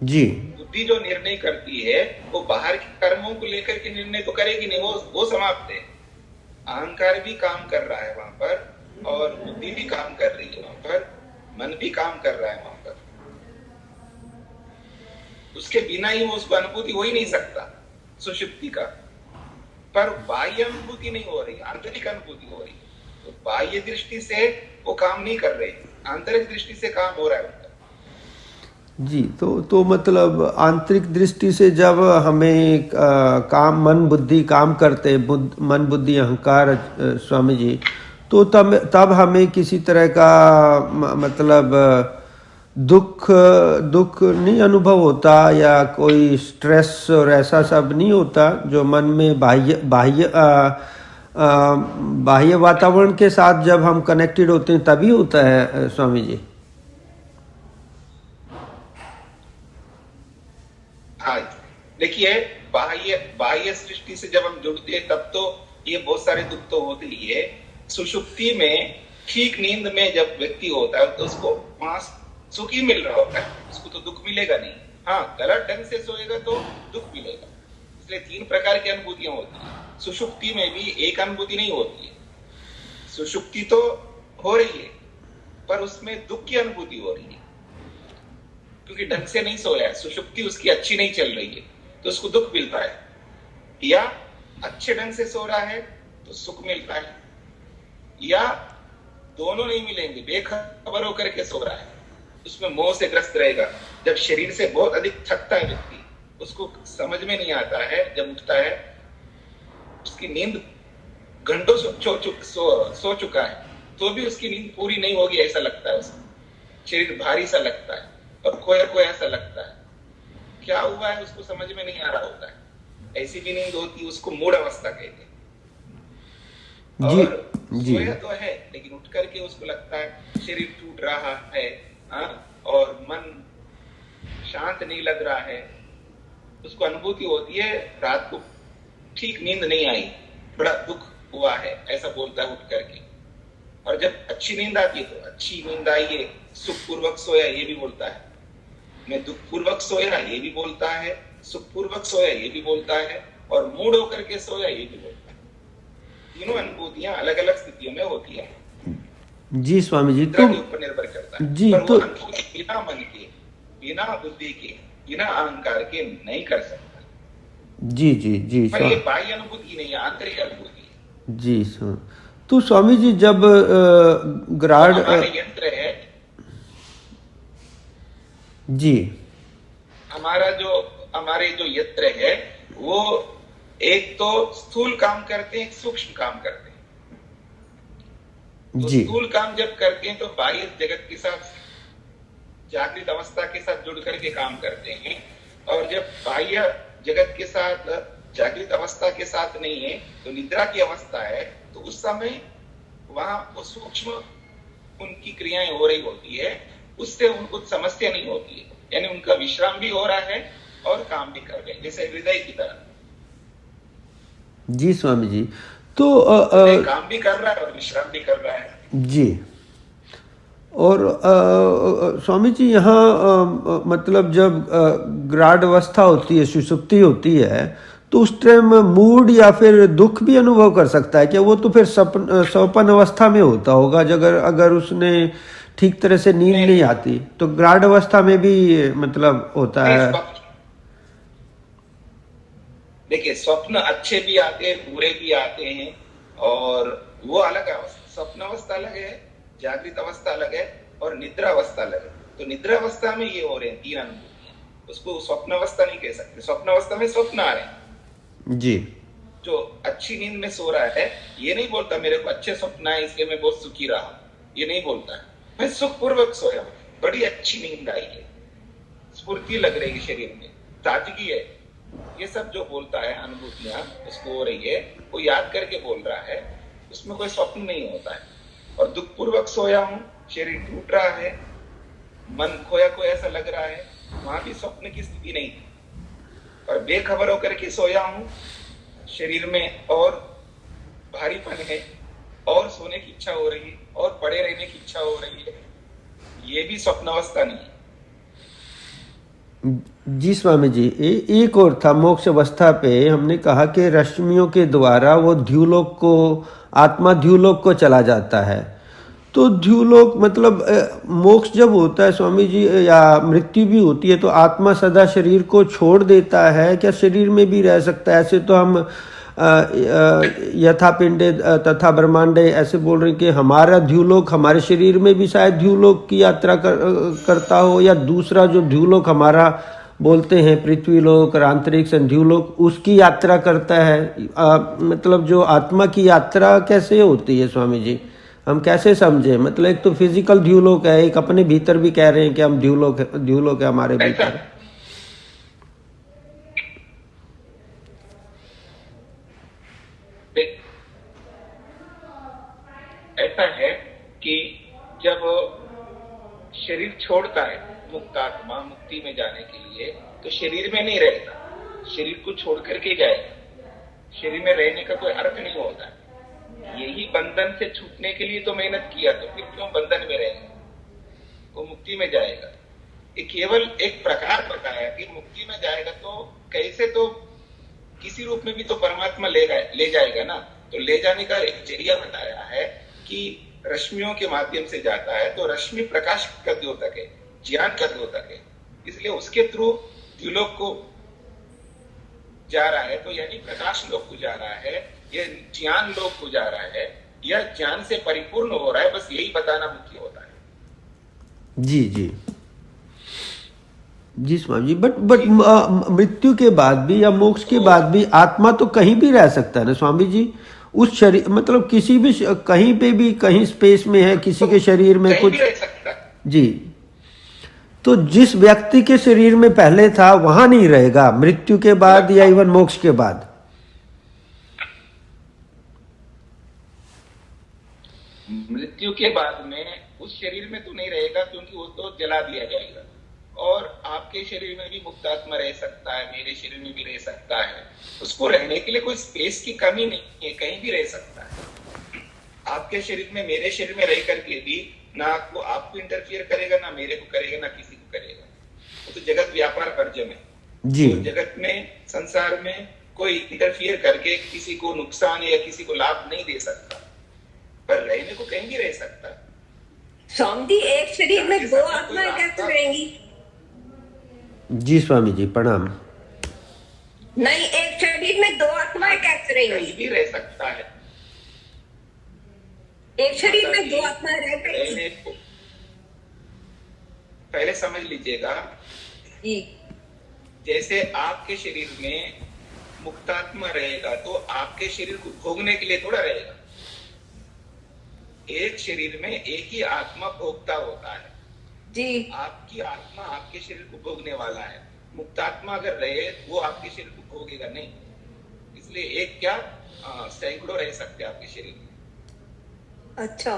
जी बुद्धि जो निर्णय करती है वो बाहर के कर्मों को लेकर के निर्णय तो करेगी नहीं, वो समाप्त है। अहंकार भी काम कर रहा है वहां पर, और बुद्धि भी काम कर रही है वहां पर, मन भी काम कर रहा है वहां पर। उसके बिना ही वो उसको अनुभूति हो ही नहीं सकता सुषुप्ति का। पर बाह्य अनुभूति नहीं हो रही, आंतरिक अनुभूति हो रही। तो बाह्य दृष्टि से वो काम नहीं कर रहे, आंतरिक दृष्टि से काम हो रहा है उनका। जी तो मतलब आंतरिक दृष्टि से जब हमें काम मन बुद्धि काम करते, मन बुद्धि अहंकार स्वामी जी, तो तब हमें किसी तरह का मतलब दुख नहीं अनुभव होता, या कोई स्ट्रेस और ऐसा सब नहीं होता जो मन में बाह्य वातावरण के साथ जब हम कनेक्टेड होते हैं तभी होता है स्वामी जी। हाँ, देखिए, बाह्य सृष्टि से जब हम जुड़ते हैं तब तो ये बहुत सारे दुख तो होते ही है। सुषुप्ति में ठीक नींद में जब व्यक्ति होता है तो उसको वहां सुख ही मिल रहा होता है, उसको तो दुख मिलेगा नहीं। हाँ, गलत ढंग से सोएगा तो दुख मिलेगा। इसलिए 3 प्रकार की अनुभूतियां होती है। सुषुप्ति में भी एक अनुभूति नहीं होती है। सुषुप्ति तो हो रही है पर उसमें दुख की अनुभूति हो रही है, क्योंकि ढंग से नहीं सोया है। सुषुप्ति उसकी अच्छी नहीं चल रही है तो उसको दुख मिलता है, या अच्छे ढंग से सो रहा है तो सुख मिलता है, या दोनों नहीं मिलेंगे, बेखबर होकर के सो रहा है, उसमें मोह से ग्रस्त रहेगा। जब शरीर से बहुत अधिक थकता है व्यक्ति, उसको समझ में नहीं आता है, जब उठता है उसकी नींद घंटों सो चुका है तो भी उसकी नींद पूरी नहीं होगी ऐसा लगता है उसको। शरीर भारी सा लगता है और खोया ऐसा लगता है, क्या हुआ है उसको समझ में नहीं आ रहा होता है। ऐसी भी नींद होती है, उसको मूढ़ अवस्था कहते हैं। और सोया तो है लेकिन उठ करके उसको लगता है शरीर टूट रहा है, और मन शांत नहीं लग रहा है। उसको अनुभूति होती है रात को ठीक नींद नहीं आई, बड़ा दुख हुआ है, ऐसा बोलता है उठ करके। और जब अच्छी नींद आती है तो अच्छी नींद आई है, सुख पूर्वक सोया, ये भी बोलता है। मैं दुख पूर्वक सोया, ये भी बोलता है। सुख पूर्वक सोया, ये भी बोलता है। और मूड होकर के सोया, ये भी बोलता है। तीनों अनुभूतियां अलग अलग स्थितियों में होती है। जी स्वामी जी, तो ऊपर निर्भर करता है जी, पर तो वो अनुभूति बिना मन के, बिना बुद्धि के, बिना अहंकार के नहीं कर सकता। जी जी जी, पर ये बाह्य अनुभूति नहीं है, आंतरिक अनुभूति है। जी सर। तो स्वामी जी जब ग्राड यंत्र है जी, हमारे जो यंत्र है वो एक तो स्थूल काम करते हैं, सूक्ष्म काम करते हैं। तो स्थूल काम जब करते हैं तो बाह्य जगत के साथ, जागृत अवस्था के साथ जुड़ करके काम करते हैं। और जब बाह्य जगत के साथ, जागृत अवस्था के साथ नहीं है तो निद्रा की अवस्था है, तो उस समय वहां वो सूक्ष्म उनकी क्रियाएं हो रही होती है, उससे उनको समस्या नहीं होती है। यानी उनका विश्राम भी हो रहा है और काम भी कर रहे हैं, जैसे हृदय की तरह। जी स्वामी जी, तो काम भी कर रहा है और विश्राम भी कर रहा है। जी। और स्वामी जी यहाँ मतलब जब ग्राड अवस्था होती है, सुषुप्ति होती है, तो उस टाइम मूड या फिर दुख भी अनुभव कर सकता है क्या? वो तो फिर स्वप्न अवस्था में होता होगा, अगर उसने ठीक तरह से नींद नहीं आती, तो ग्राड अवस्था में भी मतलब होता है। देखिए, स्वप्न अच्छे भी आते हैं, बुरे भी आते हैं, और वो अलग अवस्था। स्वप्न अवस्था अलग है, जागृत अवस्था अलग है, और निद्रा अवस्था अलग है। तो निद्रा अवस्था में ये हो रहे हैं 3 अनुभूतियां, उसको स्वप्न अवस्था नहीं कह सकते। स्वप्न अवस्था में स्वप्न आ रहे हैं जी। जो अच्छी नींद में सो रहा है ये नहीं बोलता मेरे को अच्छे स्वप्न आए इसलिए मैं बहुत सुखी रहा, ये नहीं बोलता है। मैं सुखपूर्वक सोया, बड़ी अच्छी नींद आई है, स्फूर्ति लग रही है शरीर में, ताजगी है, ये सब जो बोलता है अनुभूतियां उसको हो रही है, वो याद करके बोल रहा है, उसमें कोई स्वप्न नहीं होता है। और दुख पूर्वक सोया हूं, शरीर टूट रहा है, मन खोया खोया सा लग रहा है, वहां भी स्वप्न की स्थिति नहीं थी। और बेखबर होकर के सोया हूं, शरीर में और भारीपन है, और सोने की इच्छा हो रही है, और पड़े रहने की इच्छा हो रही है, ये भी स्वप्नावस्था नहीं है। जी स्वामी जी, एक और था मोक्ष अवस्था पे हमने कहा कि रश्मियों के द्वारा वो ध्युलोक को, आत्मा ध्युलोक को चला जाता है। तो ध्युलोक मतलब मोक्ष जब होता है स्वामी जी, या मृत्यु भी होती है, तो आत्मा सदा शरीर को छोड़ देता है, क्या शरीर में भी रह सकता है? ऐसे तो हम यथा पिंडे तथा ब्रह्मांडे ऐसे बोल रहे हैं कि हमारा ध्युलोक हमारे शरीर में भी शायद ध्युलोक की यात्रा करता हो, या दूसरा जो ध्युलोक हमारा बोलते हैं पृथ्वी लोक और अंतरिक्ष ध्युलोक, उसकी यात्रा करता है। मतलब जो आत्मा की यात्रा कैसे होती है स्वामी जी, हम कैसे समझे? मतलब एक तो फिजिकल ध्युलोक है, एक अपने भीतर भी कह रहे हैं कि हम ध्युलोक है हमारे भीतर। ऐसा है कि जब शरीर छोड़ता है मुक्तात्मा मुक्ति में जाने के लिए, तो शरीर में नहीं रहेगा, शरीर को छोड़ करके जाएगा। शरीर में रहने का कोई अर्थ नहीं होता। यही बंधन से छूटने के लिए तो मेहनत किया, तो फिर क्यों बंधन में रहेगा? वो मुक्ति में जाएगा। ये केवल एक प्रकार बताया कि मुक्ति में जाएगा, तो कैसे, तो किसी रूप में भी तो परमात्मा ले जाएगा ना। तो ले जाने का एक जरिया बताया है कि रश्मियों के माध्यम से जाता है, तो रश्मि प्रकाश का द्योतक है, ज्ञान का द्योतक है, इसलिए उसके थ्रू द्युलोक को जा रहा है। तो यानी प्रकाश लोक को जा रहा है, यह ज्ञान लोक को जा रहा है, यह ज्ञान से परिपूर्ण हो रहा है, बस यही बताना मुख्य होता है। जी जी जी स्वामी जी, बट मृत्यु के बाद भी या मोक्ष के बाद भी आत्मा तो कहीं भी रह सकता है ना स्वामी जी? उस शरीर मतलब किसी भी कहीं पे भी, कहीं स्पेस में है, किसी के शरीर में कुछ जी, तो जिस व्यक्ति के शरीर में पहले था वहां नहीं रहेगा मृत्यु के बाद या इवन मोक्ष के बाद? मृत्यु के बाद में उस शरीर में तो नहीं रहेगा, क्योंकि वो तो जला दिया जाएगा। और आपके शरीर में भी मुक्तात्मा रह सकता है, मेरे शरीर में भी रह सकता है। उसको रहने के लिए कोई स्पेस की कमी नहीं है, कहीं भी रह सकता है। आपके शरीर में, मेरे शरीर में रह करके भी ना आपको इंटरफियर करेगा, ना मेरे को करेगा, ना किसी को करेगा। वो तो जगत व्यापार वर्जम है जी। तो जगत में, संसार में कोई इंटरफियर करके किसी को नुकसान या किसी को लाभ नहीं दे सकता, पर रहने को कहीं भी रह सकता है। स्वामी, एक शरीर में दो आत्माएं कैसे रहेंगी? जी स्वामी जी प्रणाम। नहीं, एक शरीर में दो आत्माएं कैसे रहेंगी? कहीं भी रह सकता है। एक शरीर में दो आत्माएं रह पाएंगी? पहले समझ लीजिएगा जी। जैसे आपके शरीर में मुक्तात्मा रहेगा, तो आपके शरीर को भोगने के लिए थोड़ा रहेगा। एक शरीर में एक ही आत्मा भोगता होता है जी। आपकी आत्मा आपके शरीर को भोगने वाला है। मुक्तात्मा अगर रहे, वो आपके शरीर को भोगेगा नहीं। इसलिए एक क्या सैकड़ों रह सकते हैं आपके शरीर में। अच्छा,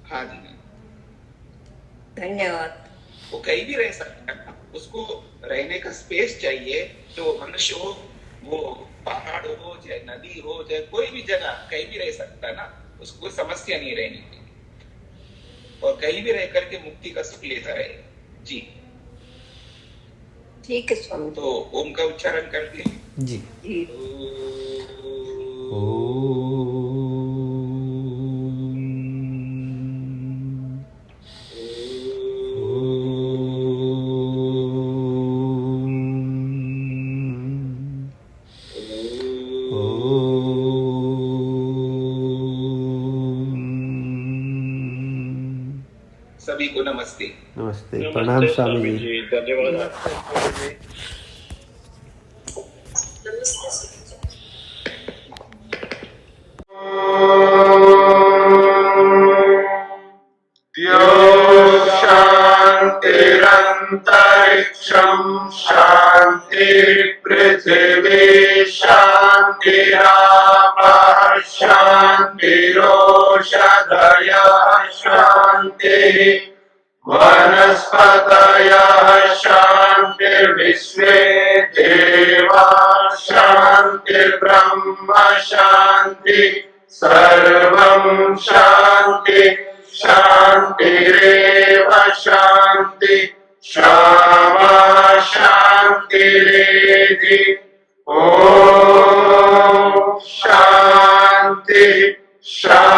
हाँ जी, धन्यवाद। वो कहीं भी रह सकता है, उसको रहने का स्पेस चाहिए। जो मनुष्य हो, वो पहाड़ हो, चाहे नदी हो, चाहे कोई भी जगह, कहीं भी रह सकता है ना, उसको कोई समस्या नहीं रहने की, और कहीं भी रह करके मुक्ति का सुख लेता रहे जी। ठीक है स्वामी। तो ओम का उच्चारण करते हैं जी। जी। सभी को नमस्ते। नमस्ते, प्रणाम स्वामी जी। धन्यवाद। शांतिरंतरिक्षं शांति पृथिवी शांतिरापः शान्तिरोषधयः शान्तिः वनस्पतयः शान्तिर्विश्वे देवा शान्तिर्ब्रह्म शान्ति सर्वं शान्ति शान्तिरेव शान्ति क्षमा शान्तिरेधि ॐ शान्ति शान्ति